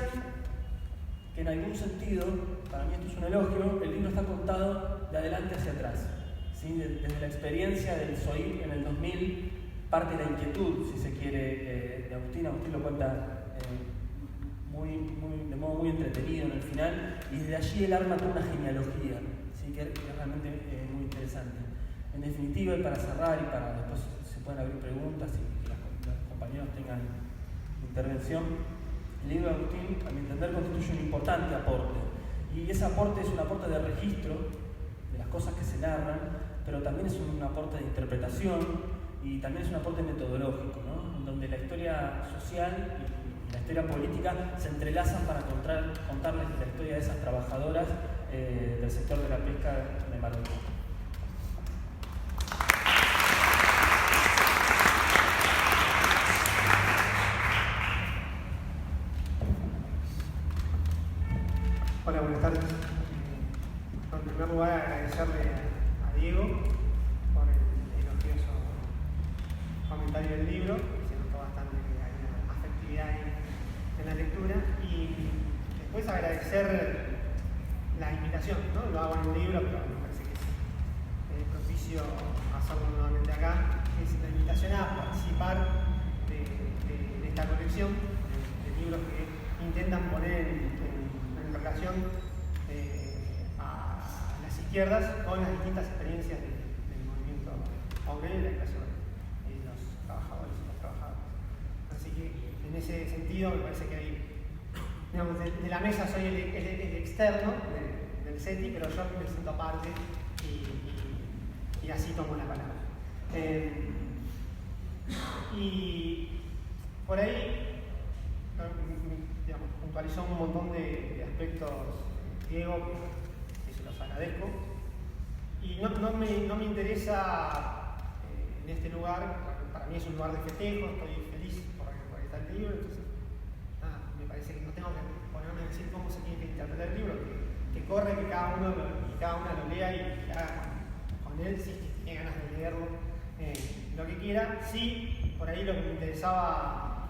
que en algún sentido, para mí esto es un elogio, el libro está contado de adelante hacia atrás. ¿Sí? Desde la experiencia del SOIP en el 2000, parte de la inquietud, si se quiere, de Agustín. Agustín lo cuenta de modo muy entretenido en el final, y desde allí él arma toda una genealogía, ¿sí? que es realmente muy interesante. En definitiva, y para cerrar, y para después se pueden abrir preguntas y que los compañeros tengan intervención, el libro de Agustín, a mi entender, constituye un importante aporte, y ese aporte es un aporte de registro de las cosas que se narran, pero también es un aporte de interpretación, y también es un aporte metodológico, ¿no? En donde la historia social y la historia política se entrelazan para contarles la historia de esas trabajadoras del sector de la pesca de Maroto. Hola, buenas tardes. En primer lugar, agradecerle a Diego por el elogioso comentario del libro, que se notó bastante que hay una afectividad en la lectura, y después agradecer la invitación, ¿no? Lo hago en un libro, pero me parece que es propicio hacerlo nuevamente acá, es la invitación a participar de esta colección de libros que intentan poner en relación a las izquierdas con las distintas experiencias del movimiento obrero y de la clase obrera, y los trabajadores y las trabajadoras. Así que en ese sentido me parece que hay, digamos, de la mesa soy el externo del CETI, pero yo me siento aparte y así tomo la palabra. Y por ahí, digamos, puntualizó un montón de aspectos Diego, que se los agradezco. Y no me interesa en este lugar, para mí es un lugar de festejo, estoy feliz por estar el libro, entonces me parece que no tengo que ponerme a decir cómo se tiene que interpretar el libro, que corre, que cada una lo lea y haga con él, si tiene ganas de leerlo, lo que quiera. Sí, por ahí lo que me interesaba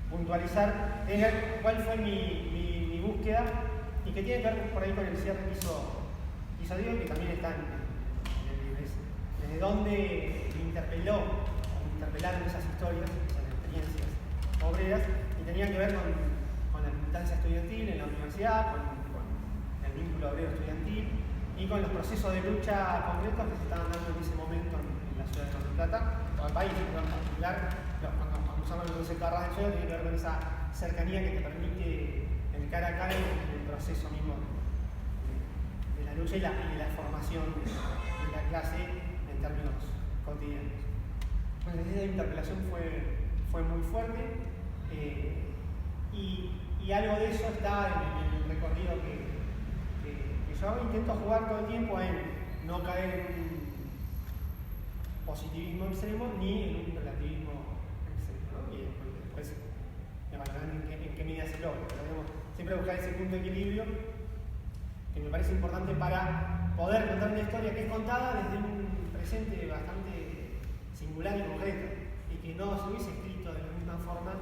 puntualizar era cuál fue mi búsqueda y que tiene que ver por ahí con el cierre que hizo Diego, que también está en el libro. Desde dónde me interpelaron esas historias, esas experiencias obreras, y tenía que ver con la militancia estudiantil en la universidad, con el vínculo obrero-estudiantil y con los procesos de lucha concretos que se estaban dando en ese momento en la ciudad de Mar del Plata, en todo el país, pero en particular, cuando usamos el concepto de arras del suelo, tiene que ver con esa cercanía que te permite el cara a cara en el proceso mismo de la lucha y la formación de la clase en términos cotidianos. Entonces, esa interpelación fue muy fuerte y algo de eso está en el recorrido que yo intento jugar todo el tiempo en no caer en un positivismo extremo ni en un relativismo extremo, ¿no? Y después evaluarán en qué medida se logra. Pero digamos, siempre buscar ese punto de equilibrio que me parece importante para poder contar una historia que es contada desde un presente bastante singular y concreto y que no se hubiese escrito de la misma forma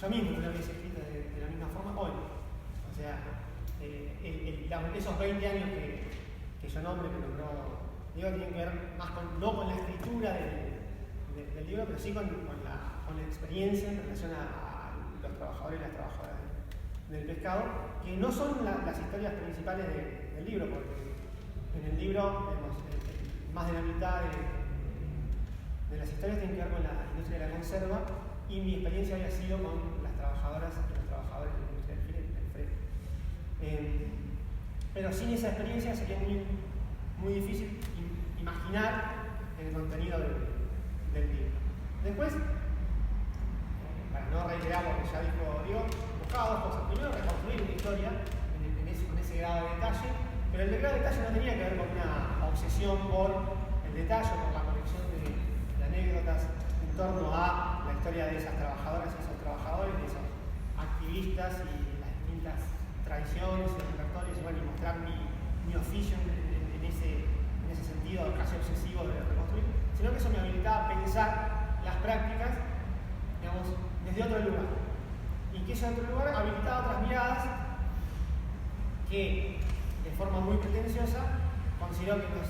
yo mismo no lo hubiese escrito de la misma forma hoy. O sea, esos 20 años que yo nombre, que nombró Diego, tienen que ver más no con la escritura del libro, pero sí con la experiencia en relación a los trabajadores y las trabajadoras del pescado, que no son las historias principales del libro, porque en el libro más de la mitad de las historias tienen que ver con la industria de la conserva, y mi experiencia había sido con las trabajadoras y los trabajadores de la industria del frete. Pero sin esa experiencia sería muy difícil imaginar el contenido del libro. Después, para no reiterar lo que ya dijo Diego, buscaba dos cosas. Primero, reconstruir una historia con ese grado de detalle, pero el grado de detalle no tenía que ver con una obsesión por el detalle, por la colección de anécdotas en torno a la historia de esas trabajadoras y esos trabajadores, de esos activistas y las distintas tradiciones y repertorios, y mostrar mi oficio en ese sentido casi obsesivo de reconstruir, sino que eso me habilitaba a pensar las prácticas, digamos, desde otro lugar. Y que ese otro lugar habilitaba otras miradas que, de forma muy pretenciosa, considero que nos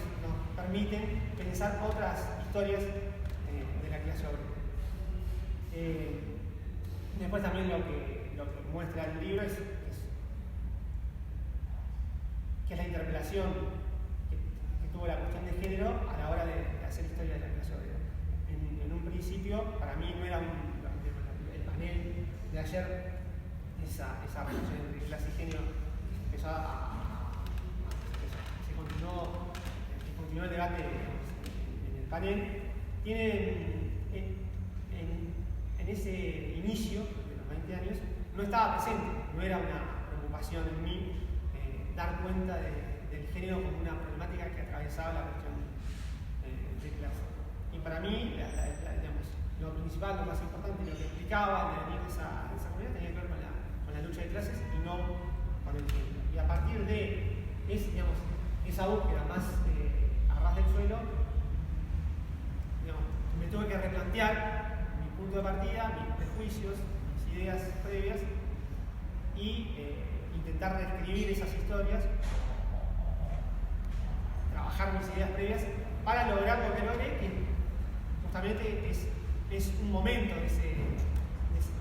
permiten pensar otras historias de la clase obrera. Después también lo que muestra el libro es que es la interpelación que tuvo la cuestión de género a la hora de hacer historia de la clase obrera. En un principio, para mí no era el panel de ayer, esa relación entre clase y género empezó se continuó el debate en el panel. Tiene en ese inicio de los 20 años no estaba presente, no era una preocupación en mí dar cuenta del género como una problemática que atravesaba la cuestión de clase. Y para mí, digamos, lo principal, lo más importante, lo que explicaba de esa comunidad tenía que ver con la lucha de clases y no con el género. Y a partir de esa búsqueda más a ras del suelo, me tuve que replantear mi punto de partida, mis prejuicios, mis ideas previas y intentar reescribir esas historias, trabajar mis ideas previas para lograr lo que logré, que justamente es un momento de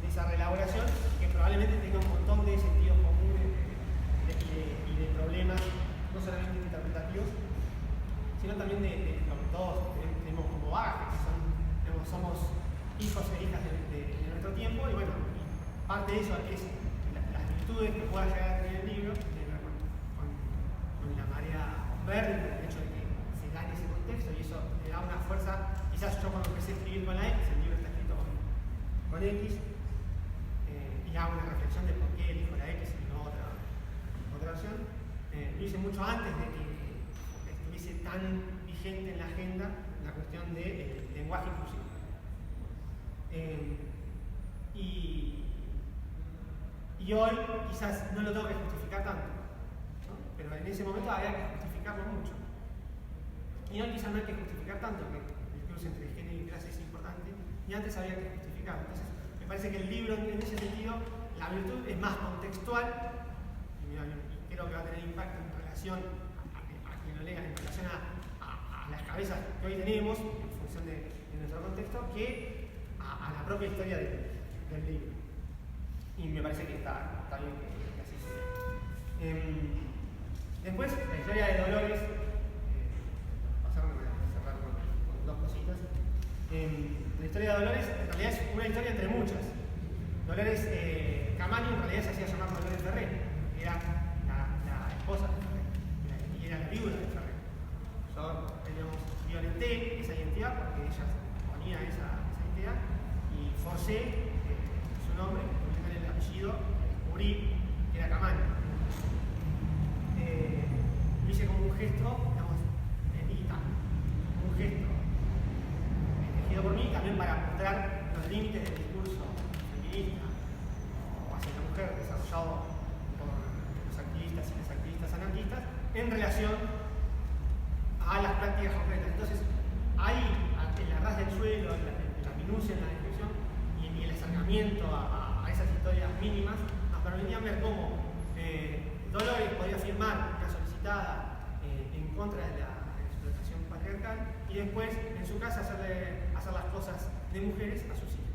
esa reelaboración, que probablemente tenga un montón de sentidos comunes y de problemas, no solamente interpretativos, sino también de lo que todos tenemos como bagaje, que son, digamos, somos hijos e hijas de nuestro tiempo, y bueno, parte de eso es las virtudes que pueda llegar a tener el libro, tiene que ver con la marea verde, con el hecho de que se da en ese contexto, y eso le da una fuerza. Quizás yo cuando empecé a escribir con la X, el libro está escrito con X, y hago una reflexión de por qué elijo la X y no otra versión. Lo hice mucho antes de que estuviese tan vigente en la agenda la cuestión del lenguaje inclusivo. Y hoy quizás no lo tengo que justificar tanto, ¿no? Pero en ese momento había que justificarlo mucho. Y hoy quizás no hay que justificar tanto, que el cruce entre género y clase es importante, y antes había que justificarlo. Entonces, me parece que el libro en ese sentido, la virtud es más contextual, y creo que va a tener impacto en relación a quien lo lea, en relación a las cabezas que hoy tenemos, en función de nuestro contexto, que a la propia historia del libro. Y me parece que está bien que así sea. Después, la historia de Dolores, voy a cerrar con dos cositas. La historia de Dolores en realidad es una historia entre muchas. Dolores Camaño en realidad se hacía llamar Dolores Ferrer, era la esposa de Ferrer y era la viuda de Ferrer. Yo violenté esa identidad porque ella ponía esa identidad y forcé su nombre, el apellido, descubrí que era Camaño. Lo hice como un gesto, digamos, digital, un gesto elegido por mí también para mostrar los límites del discurso feminista o hacia la mujer desarrollado por los activistas y las activistas anarquistas en relación a las prácticas concretas. Entonces, ahí, en la ras del suelo, en la minucia, en la descripción y el acercamiento a esas historias mínimas, nos permitían ver cómo Dolores podía afirmar una solicitada en contra de la explotación patriarcal y después en su casa hacer las cosas de mujeres a sus hijas.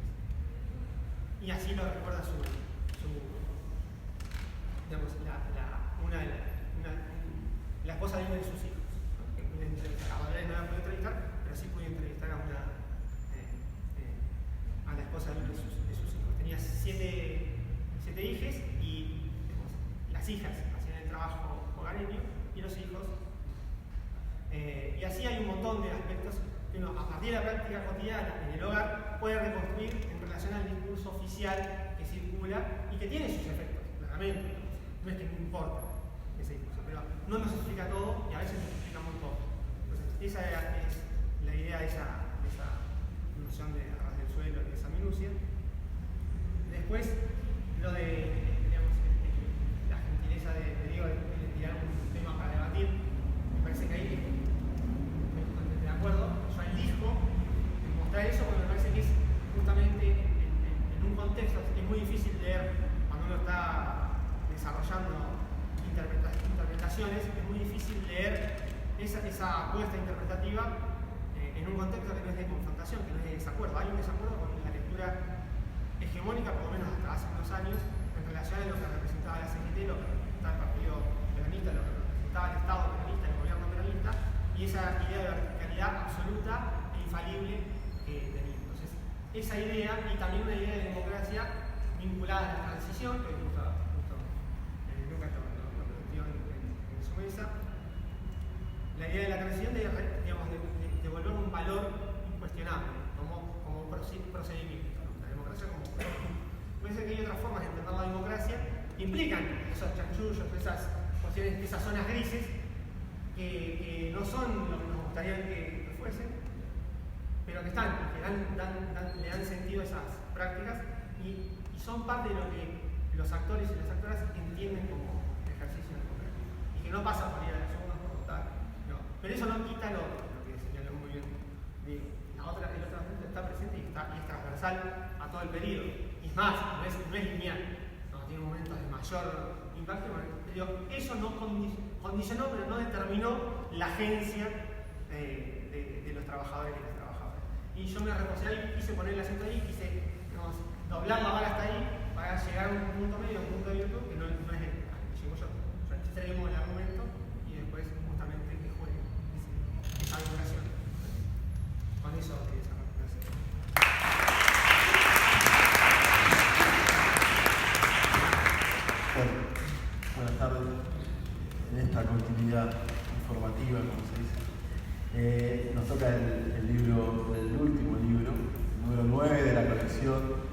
Y así lo recuerda la esposa de uno de sus hijos. Que pude entrevistar. A Dolores no la pude entrevistar, pero sí pude entrevistar a la esposa de uno de sus hijos. Tenía siete hijas y las hijas hacían el trabajo hogareño y los hijos. Y así hay un montón de aspectos que uno, a partir de la práctica cotidiana en el hogar, puede reconstruir en relación al discurso oficial que circula y que tiene sus efectos, claramente. No es que no importa ese discurso, pero no nos explica todo y a veces nos explica muy poco. Entonces, esa es la idea de esa noción de ras del suelo, de esa minucia. Después, lo de, digamos, la gentileza de Diego de tirar un tema para debatir, me parece que ahí estoy totalmente de acuerdo. Yo elijo mostrar eso porque me parece que es justamente en un contexto que es muy difícil leer cuando uno está desarrollando interpretaciones, es muy difícil leer esa apuesta interpretativa en un contexto que no es de confrontación, que no es de desacuerdo. Hay un desacuerdo con la lectura hegemónica, por lo menos hasta hace unos años, en relación a lo que representaba la CGT, lo que representaba el Partido Peronista, lo que representaba el Estado peronista, el gobierno peronista, y esa idea de verticalidad absoluta e infalible que tenía. Entonces, esa idea, y también una idea de democracia vinculada a la transición, que justo Lucas lo planteó en su mesa, la idea de la transición de volver un valor incuestionable, como procedimiento, la democracia como procedimiento. Puede ser que hay otras formas de entender la democracia que implican esos chanchullos, esas cuestiones, esas zonas grises, que no son lo que nos gustaría que fuesen, pero que están, que le dan sentido a esas prácticas y son parte de lo que los actores y las actoras entienden como ejercicio democrático. Y que no pasa por ir a las urnas por votar, no. Pero eso no quita lo que señaló muy bien Diego. El otro aspecto está presente y es transversal a todo el periodo. Y es más, no es lineal, no, tiene momentos de mayor impacto, pero eso no condicionó, pero no determinó la agencia de los trabajadores y las trabajadoras. Y yo me reposé ahí, quise poner el acento ahí, quise doblar la vara hasta ahí para llegar a un punto medio, un punto de YouTube que no es el que llego yo. Traemos el argumento y después justamente que juegue esa vibración. Con eso que buenas tardes. En esta continuidad informativa, como se dice, nos toca el último libro, el número 9 de la colección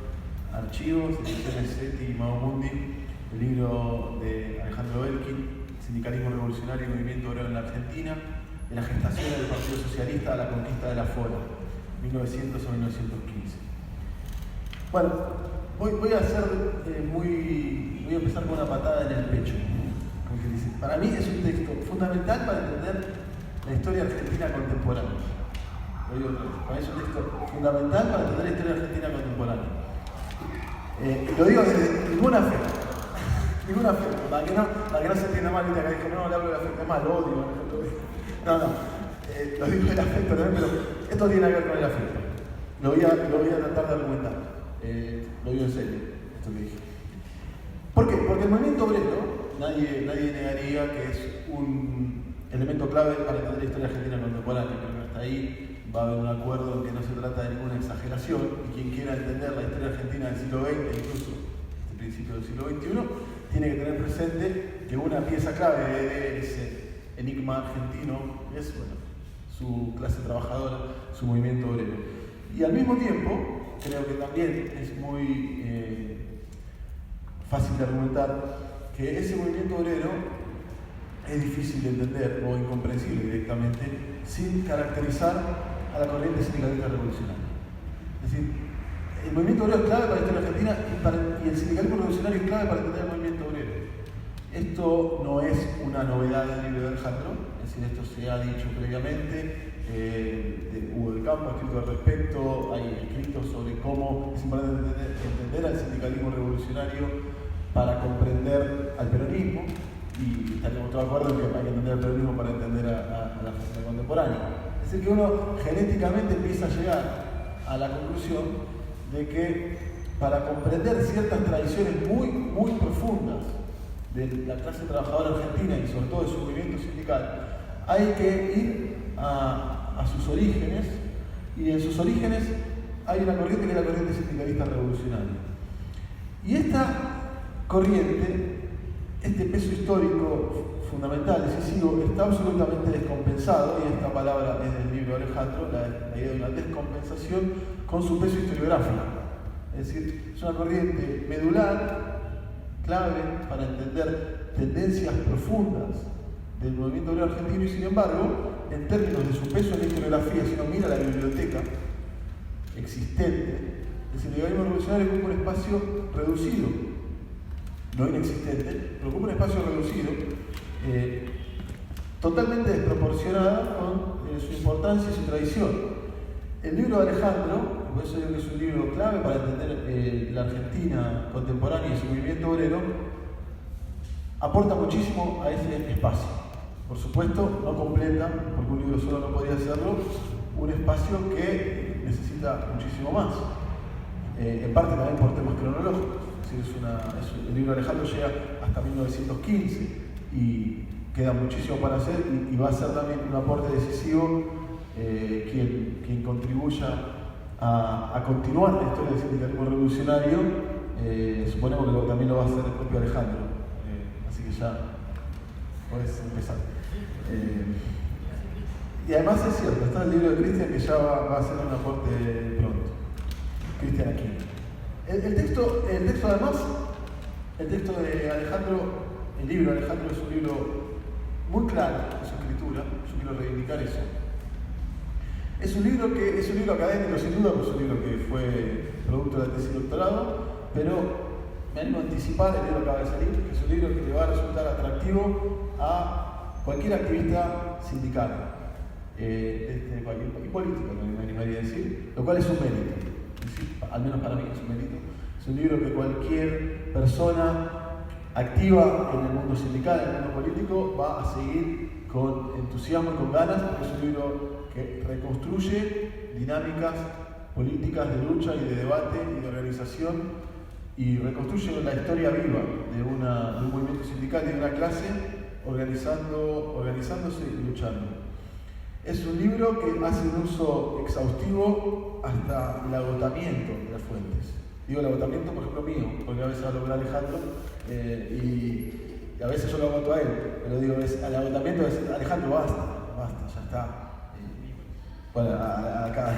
Archivos, ediciones SETI y Mao Mundi, el libro de Alejandro Belkin, Sindicalismo Revolucionario y Movimiento Obrero en la Argentina, de la gestación del Partido Socialista a la conquista de la FORA, 1900 a 1915. Bueno, voy a empezar con una patada en el pecho. Porque dice, para mí es un texto fundamental para entender la historia argentina contemporánea. Lo digo otra vez, para mí es un texto fundamental para entender la historia argentina contemporánea. Lo digo desde ninguna fe, para que no se entienda mal, que dijo, no hablo del afecto, es mal, lo odio. No, lo digo del afecto también, pero esto tiene que ver con el afecto. Lo voy a tratar de argumentar. Lo digo en serio, esto que dije. ¿Por qué? Porque el movimiento obrero, nadie negaría que es un elemento clave para entender la historia argentina contemporánea. Creo que hasta ahí va a haber un acuerdo en que no se trata de ninguna exageración, y quien quiera entender la historia argentina del siglo XX, incluso desde principios del siglo XXI, tiene que tener presente que una pieza clave de ese enigma argentino es, bueno, su clase trabajadora, su movimiento obrero. Y al mismo tiempo, creo que también es muy fácil de argumentar que ese movimiento obrero es difícil de entender o incomprensible directamente sin caracterizar a la corriente sindicalista revolucionaria. Es decir, el movimiento obrero es clave para la historia argentina y el sindicalismo revolucionario es clave para entender el movimiento obrero. Esto no es una novedad del libro de Alejandro, es decir, esto se ha dicho previamente. Hugo del Campo ha escrito al respecto, hay escritos sobre cómo es importante entender al sindicalismo revolucionario para comprender al peronismo, y estaríamos todos de acuerdo en que hay que entender al peronismo para entender a la Argentina contemporánea. Es decir, que uno genéticamente empieza a llegar a la conclusión de que para comprender ciertas tradiciones muy, muy profundas de la clase trabajadora argentina y sobre todo de su movimiento sindical, hay que ir a sus orígenes, y en sus orígenes hay una corriente que es la corriente sindicalista revolucionaria. Y esta corriente, este peso histórico fundamental, decisivo, está absolutamente descompensado, y esta palabra es del libro de Alejandro, la idea de una descompensación con su peso historiográfico. Es decir, es una corriente medular, clave para entender tendencias profundas del movimiento obrero argentino, y sin embargo, en términos de su peso en la historiografía, si uno mira la biblioteca existente, el sindicalismo revolucionario ocupa un espacio reducido, no inexistente, pero ocupa un espacio reducido, totalmente desproporcionada con su importancia y su tradición. El libro de Alejandro, por eso digo que es un libro clave para entender la Argentina contemporánea y su movimiento obrero, aporta muchísimo a ese espacio. Por supuesto, no completa, porque un libro solo no podría hacerlo, un espacio que necesita muchísimo más. En parte también por temas cronológicos. Es decir, el libro de Alejandro llega hasta 1915 y queda muchísimo para hacer, y va a ser también un aporte decisivo quien contribuya a continuar la historia del sindicalismo revolucionario. Suponemos que también lo va a hacer el propio Alejandro. Así que ya podés empezar. Y además es cierto, está el libro de Cristian que ya va a hacer un aporte pronto. Cristian aquí. El texto además, el texto de Alejandro, el libro de Alejandro es un libro muy claro en su escritura, yo quiero reivindicar eso. Es un libro académico sin duda, pues es un libro que fue producto de la tesis de doctorado, pero me animo a anticipar, el libro acaba de salir, que es un libro que le va a resultar atractivo a cualquier activista sindical, y político, me animaría a decir, lo cual es un mérito, al menos para mí es un mérito. Es un libro que cualquier persona activa en el mundo sindical, en el mundo político, va a seguir con entusiasmo y con ganas, porque es un libro que reconstruye dinámicas políticas de lucha y de debate y de organización, y reconstruye la historia viva de un movimiento sindical y de una clase organizándose y luchando. Es un libro que hace un uso exhaustivo hasta el agotamiento de las fuentes. Digo el agotamiento, por ejemplo, mío, porque a veces hablo con Alejandro y a veces yo lo agoto a él, pero digo, es al agotamiento de decir, Alejandro, basta, ya está. Bueno, acá.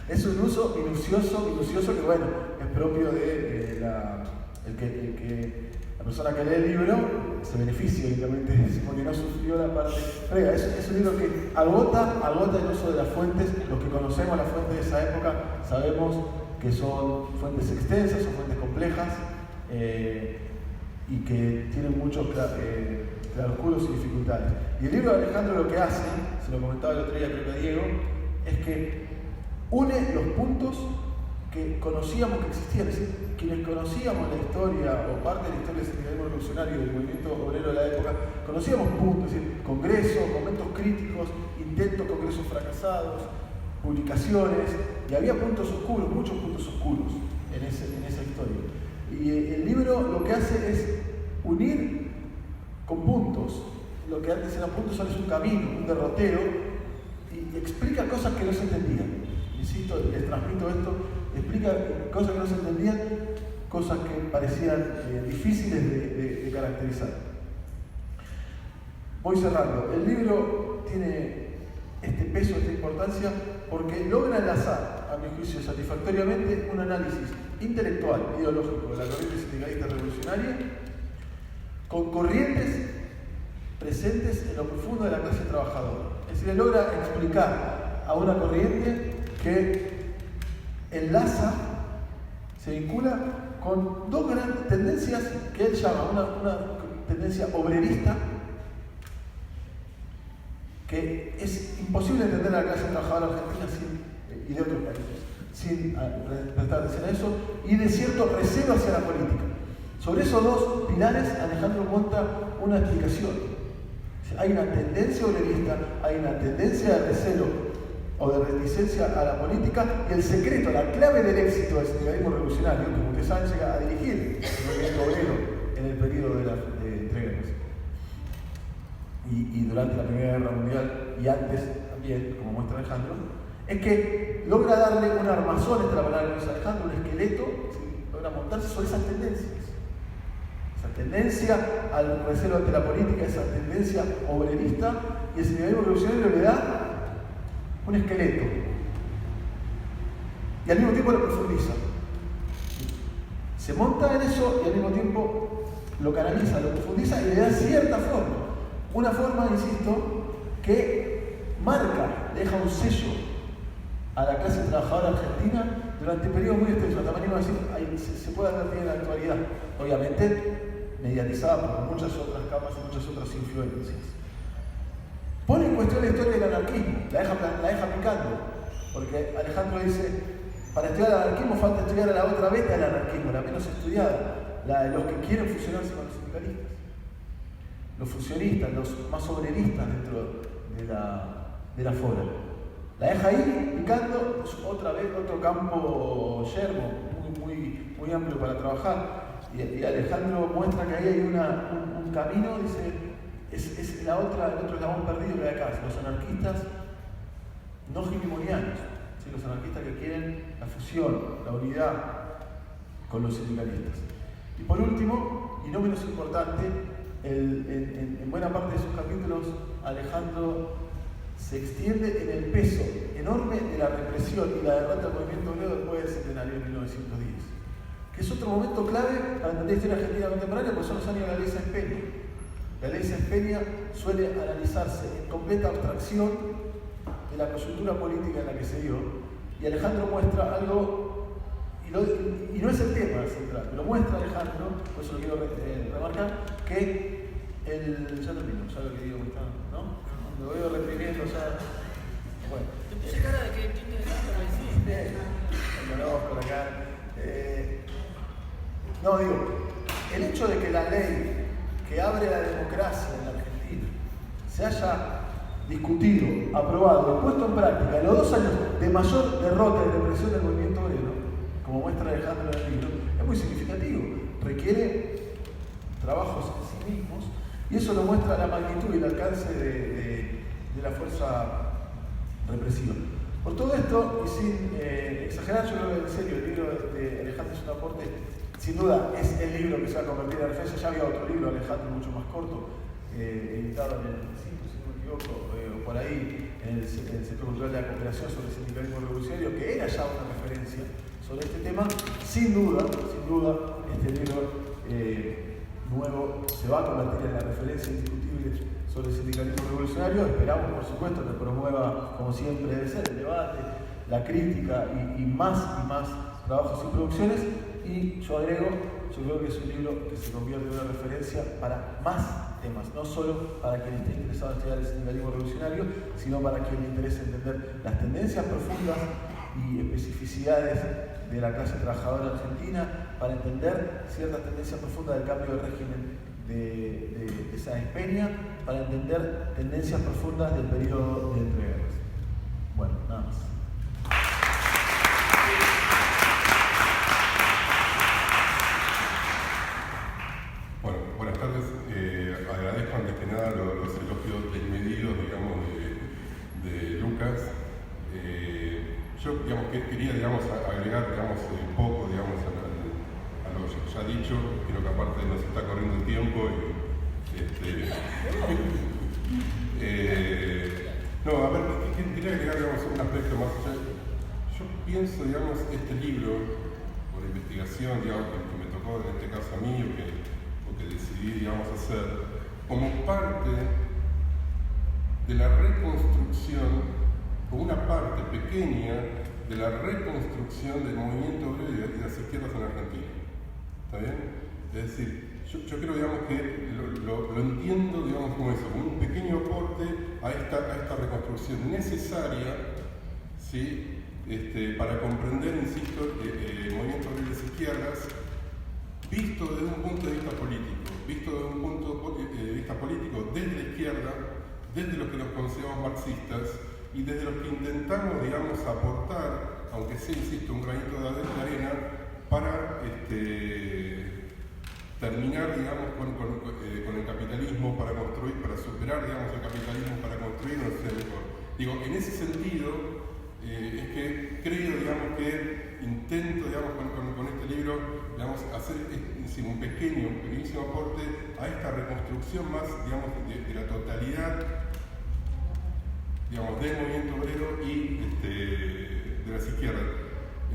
Es un uso minucioso que, bueno, es propio de la persona que lee el libro se beneficia, únicamente, porque no sufrió la parte previa. Es un libro que agota el uso de las fuentes. Los que conocemos las fuentes de esa época sabemos que son fuentes extensas, son fuentes complejas y que tienen muchos claroscuros y dificultades. Y el libro de Alejandro lo que hace, se lo comentaba el otro día creo que a Diego, es que une los puntos que conocíamos que existían, es decir, quienes conocíamos la historia o parte de la historia del sindicalismo revolucionario del movimiento obrero de la época, conocíamos puntos, es decir, congresos, momentos críticos, intentos, congresos fracasados, publicaciones, y había puntos oscuros, muchos puntos oscuros en esa historia. Y el libro lo que hace es unir con puntos, lo que antes eran puntos ahora es un camino, un derrotero, y explica cosas que no se entendían. Insisto, les transmito esto, explica cosas que no se entendían, cosas que parecían difíciles de caracterizar. Voy cerrando. El libro tiene este peso, esta importancia, porque logra enlazar, a mi juicio, satisfactoriamente un análisis intelectual, ideológico de la corriente sindicalista revolucionaria con corrientes presentes en lo profundo de la clase trabajadora. Es decir, logra explicar a una corriente que enlaza, se vincula con dos grandes tendencias que él llama una tendencia obrerista, que es imposible entender a la clase trabajadora argentina y de otros países sin prestar atención a eso, y de cierto recelo hacia la política. Sobre esos dos pilares Alejandro monta una explicación. Hay una tendencia obrerista, hay una tendencia de recelo o de reticencia a la política, y el secreto, la clave del éxito del sindicalismo revolucionario, que como ustedes saben llega a dirigir el movimiento obrero en el periodo de entrega de México. Y durante la Primera Guerra Mundial y antes también, como muestra Alejandro, es que logra darle un armazón, esta es la palabra que usa Alejandro, un esqueleto, ¿sí? Logra montarse sobre esas tendencias. Esa tendencia al recelo ante la política, esa tendencia obrerista, y el sindicalismo revolucionario le da un esqueleto. Y al mismo tiempo lo profundiza. Se monta en eso y al mismo tiempo lo canaliza, lo profundiza y le da cierta forma. Una forma, insisto, que marca, deja un sello a la clase trabajadora argentina durante periodos muy extensos. Hasta mañana se puede advertir en la actualidad, obviamente mediatizada por muchas otras capas y muchas otras influencias. Pone en cuestión la historia del anarquismo, la deja picando, porque Alejandro dice, para estudiar el anarquismo falta estudiar a la otra beta del anarquismo, la menos estudiada, la de los que quieren fusionarse con los sindicalistas. Los fusionistas, los más obreristas dentro de la fora. La deja ahí picando, otra vez otro campo yermo, muy amplio para trabajar. Y Alejandro muestra que ahí hay un camino, dice, es el otro eslabón perdido que hay acá, los anarquistas no hegemonianos, ¿sí? Los anarquistas que quieren la fusión, la unidad con los sindicalistas. Y por último, y no menos importante, en buena parte de sus capítulos, Alejandro se extiende en el peso enorme de la represión y la derrota del movimiento obrero después del centenario de 1910, que es otro momento clave para entender la historia argentina contemporánea, porque son los años de la ley Sáenz Peña. La ley Sáenz Peña suele analizarse en completa abstracción de la coyuntura política en la que se dio, y Alejandro muestra algo, y no es el tema central, pero muestra Alejandro, por eso lo quiero remarcar, que ya termino, ya lo que digo, ¿no? Lo veo reprimiendo ya. Bueno. Te puse cara de que interesante lo hiciste. No, por acá. No, digo, el hecho de que la ley que abre la democracia en la Argentina se haya discutido, aprobado y puesto en práctica en los 2 años de mayor derrota y represión del movimiento obrero, como muestra Alejandro en el libro, es muy significativo. Requiere trabajos en sí mismos y eso lo muestra la magnitud y el alcance de la fuerza represiva. Por todo esto, y sin exagerar, yo creo que en serio el libro de Alejandro es un aporte, sin duda es el libro que se va a convertir en referencia. Ya había otro libro, Alejandro, mucho más corto, editado en el 95, si no me equivoco, o por ahí, en el Centro Cultural de la Cooperación sobre el Sindicalismo Revolucionario, que era ya una referencia sobre este tema. Sin duda, este libro nuevo se va a convertir en la referencia indiscutible sobre el sindicalismo revolucionario. Esperamos, por supuesto, que promueva, como siempre debe ser, el debate, la crítica y más trabajos y producciones. Y yo agrego, yo creo que es un libro que se convierte en una referencia para más temas, no solo para quien esté interesado en estudiar el sindicalismo revolucionario, sino para quien le interese entender las tendencias profundas y especificidades de la clase trabajadora argentina, para entender ciertas tendencias profundas del cambio de régimen de Sáenz Peña, para entender tendencias profundas del periodo de entreguerras. Bueno, nada más. Bueno, buenas tardes. Agradezco antes que nada los elogios desmedidos, digamos, de Lucas. Yo, digamos, quería, digamos, agregar, digamos, un poco, digamos, a lo ya dicho. Creo que aparte nos está corriendo el tiempo no, a ver, quería agregar, digamos, un aspecto más. Yo pienso, digamos, este libro, por investigación, digamos, que me tocó en este caso a mí, o que decidí, digamos, hacer, como parte de la reconstrucción, como una parte pequeña de la reconstrucción del movimiento obrero y de las izquierdas en Argentina. ¿Está bien? Es decir, yo creo, digamos, que lo entiendo, digamos, como eso, como un pequeño aporte a esta reconstrucción necesaria, ¿sí? Para comprender, insisto, el movimiento obrero y las izquierdas, visto desde un punto de vista político, desde la izquierda, desde los que nos consideramos marxistas y desde los que intentamos, digamos, aportar, aunque sea, insisto, un granito de arena para terminar, digamos, con el capitalismo, para superar, digamos, el capitalismo, para construir un ser mejor. Digo, en ese sentido, es que creo, digamos, que intento, digamos, con este libro, digamos, hacer un pequeñísimo aporte a esta reconstrucción más, digamos, de la totalidad, digamos, del movimiento obrero y de las izquierdas.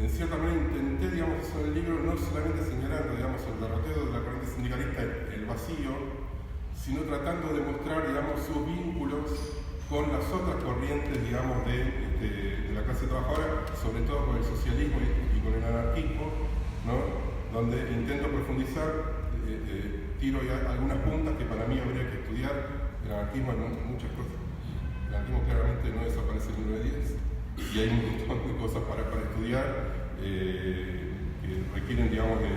En cierta manera intenté, digamos, eso en el libro, no solamente señalando, digamos, el derrotero de la corriente sindicalista, el vacío, sino tratando de mostrar, digamos, sus vínculos con las otras corrientes, digamos, de la clase trabajadora, sobre todo con el socialismo y con el anarquismo, ¿no? Donde intento profundizar, tiro ya algunas puntas que para mí habría que estudiar. El anarquismo en muchas cosas. El anarquismo claramente no desaparece en 1 de 10 y hay un montón de cosas para estudiar que requieren, digamos, de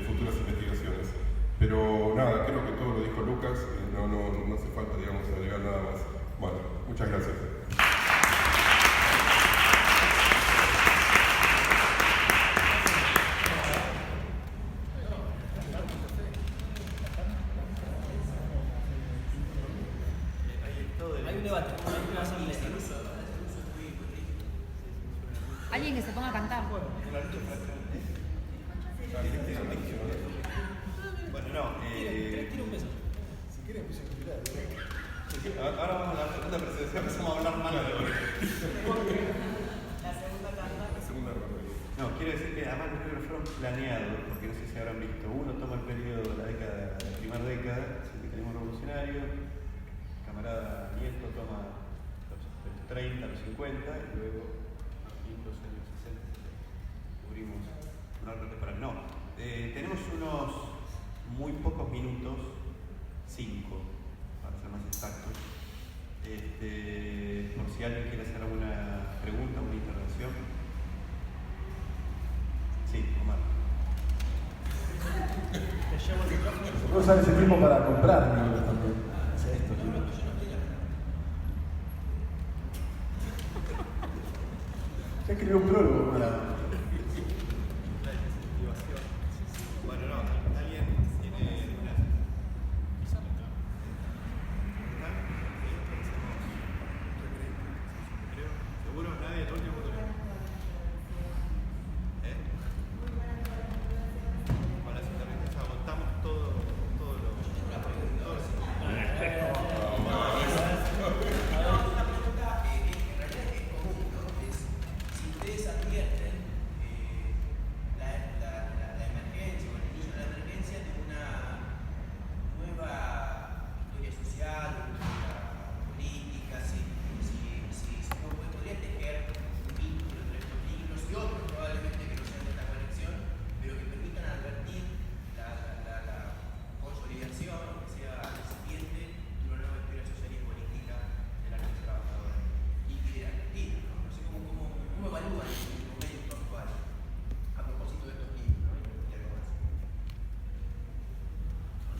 futuras investigaciones. Pero nada, creo que todo lo dijo Lucas, no hace falta, digamos, agregar nada más. Bueno, muchas gracias. Hay un debate, una asamblea. Alguien que se ponga a cantar. Bueno, no. Tira un beso. Si quieres, empiezo a tirar. Ahora vamos a la segunda presentación, empezamos a hablar mal de hoy. La segunda tanda. La segunda ronda. No, quiero decir que además los libros fueron planeados, porque no sé si habrán visto. Uno toma el periodo de la primera década, el sindicalismo revolucionario, el camarada Nieto toma los 30, los 50, y luego los años 60 cubrimos una otra temporada. No, tenemos unos muy pocos minutos, 5, para ser más exactos, por si alguien quiere hacer alguna pregunta, una intervención. Sí, Omar. Se puede usar ese tiempo para comprar libros también. Estos libros. Ya escribió un prólogo para... La desmotivación. Bueno, no, alguien tiene una... Creo, seguro nadie, el último turno. Con las intervenciones agotamos todo lo...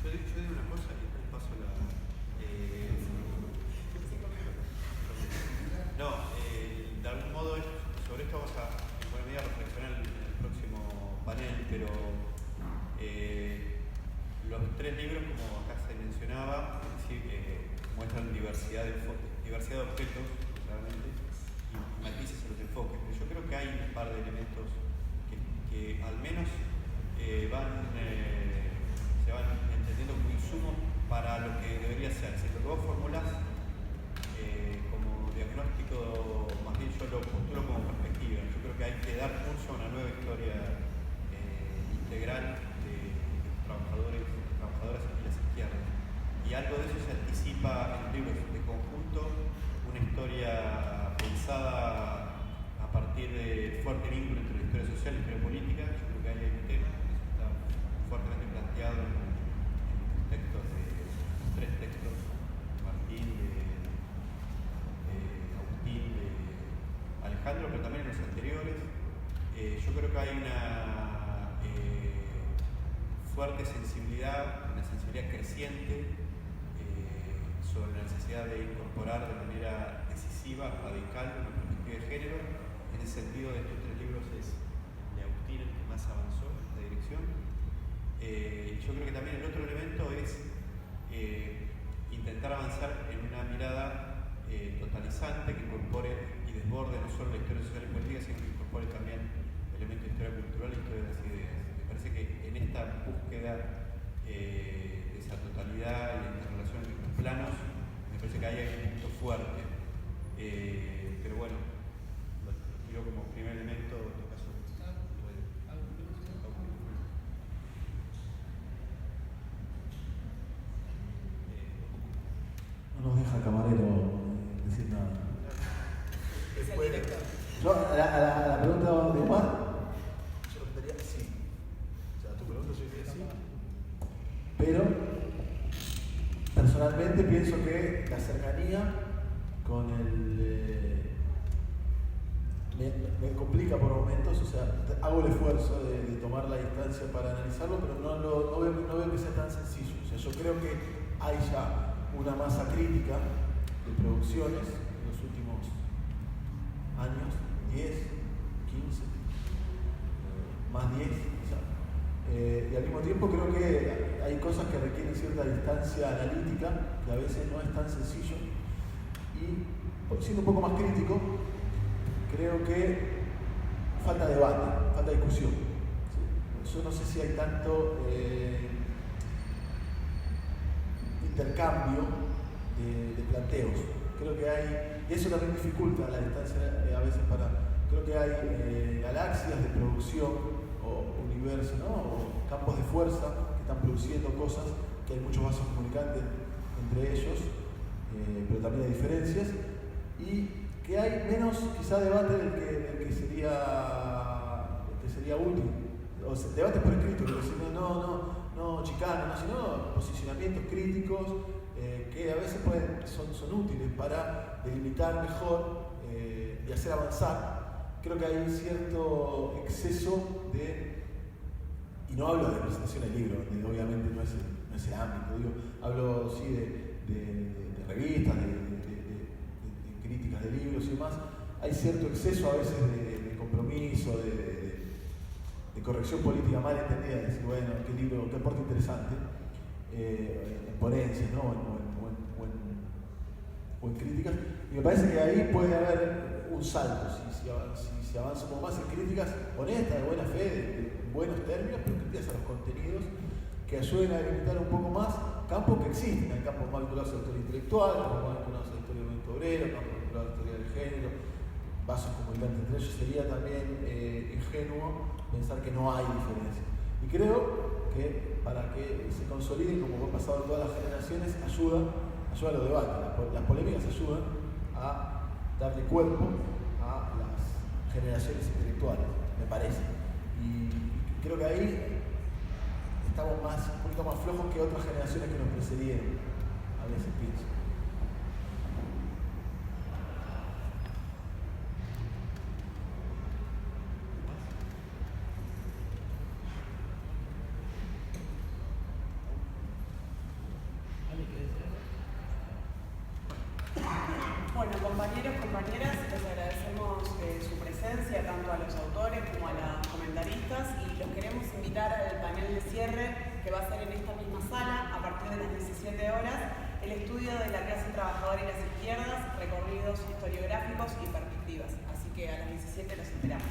Yo digo una cosa y después paso la... de algún modo sobre esto vamos a en buena medida reflexionar en el próximo panel, pero los tres libros, como acá se mencionaba, muestran diversidad de objetos, realmente, y matices en los enfoques. Pero yo creo que hay un par de elementos que al menos se van entendiendo como insumos para lo que debería ser. Si lo que vos formulás como diagnóstico, más bien yo lo postulo como perspectiva. Yo creo que hay que dar curso a una nueva historia integral de trabajadores y trabajadoras y las izquierdas. Y algo de eso se anticipa en los libros de conjunto, una historia pensada a partir de fuerte vínculo entre la historia social y la historia política. Yo creo que ahí hay un tema que está fuertemente planteado en los textos los tres textos, Martín, Agustín, Alejandro, pero también en los anteriores. Yo creo que hay una fuerte sensibilidad, una sensibilidad creciente sobre la necesidad de incorporar de manera decisiva, radical, una perspectiva de género. En ese sentido, de estos tres libros es de Agustín el que más avanzó en esta dirección. Yo creo que también el otro elemento es intentar avanzar en una mirada totalizante que incorpore y desborde no solo la historia social y política, sino que incorpore también elementos de historia cultural y historia de las ideas. Me parece que en esta búsqueda de esa totalidad y la interrelación entre los planos, me parece que ahí hay un punto fuerte. Pero bueno, lo tiro como primer elemento, en todo caso. No nos deja camarero decir nada. Yo, a la pregunta de Juan, yo respondería sí. O sea, tu pregunta yo diría sí. Pero, personalmente pienso que la cercanía con el... me complica por momentos, o sea, hago el esfuerzo de tomar la distancia para analizarlo, pero no veo que sea tan sencillo. O sea, yo creo que hay ya una masa crítica de producciones en los últimos años, 10, 15, más 10 quizá. Y al mismo tiempo creo que hay cosas que requieren cierta distancia analítica, que a veces no es tan sencillo. Y siendo un poco más crítico, creo que falta debate, falta discusión. ¿Sí? Yo no sé si hay tanto intercambio de planteos. Creo que hay, y eso también dificulta la distancia a veces creo que hay galaxias de producción o universos, ¿no? O campos de fuerza que están produciendo cosas, que hay muchos vasos comunicantes entre ellos, pero también hay diferencias, y que hay menos quizá debate del que sería útil. O sea, debate por escrito, pero si no chicano, sino posicionamientos críticos que a veces son útiles para delimitar mejor y hacer avanzar. Creo que hay cierto exceso y no hablo de presentación del libro, obviamente no es el ámbito, hablo sí de revistas, de críticas de libros y demás. Hay cierto exceso a veces de compromiso, de corrección política mal entendida, de decir, bueno, qué libro, qué aporte interesante, en ponencias, ¿no? o en críticas, y me parece que ahí puede haber un salto, si avanzamos más en críticas honestas, de buena fe, de buenos términos, pero críticas a los contenidos que ayuden a delimitar un poco más campos que existen, hay campos más vinculados a la historia intelectual, campos más vinculados a la historia del movimiento obrero, campos vinculados a la historia del género, vasos comunicantes entre ellos. Sería también ingenuo pensar que no hay diferencia. Y creo que para que se consoliden, como ha pasado en todas las generaciones, ayuda a los debates. Las polémicas ayudan a darle cuerpo a las generaciones intelectuales, me parece. Y creo que ahí estamos un poquito más flojos que otras generaciones que nos precedieron, a veces pienso. Bueno, compañeros, compañeras, les agradecemos su presencia, tanto a los autores como a las comentaristas, y los queremos invitar al panel de cierre, que va a ser en esta misma sala, a partir de las 17 horas, el estudio de la clase trabajadora y las izquierdas, recorridos historiográficos y perspectivas. Así que a las 17 los esperamos.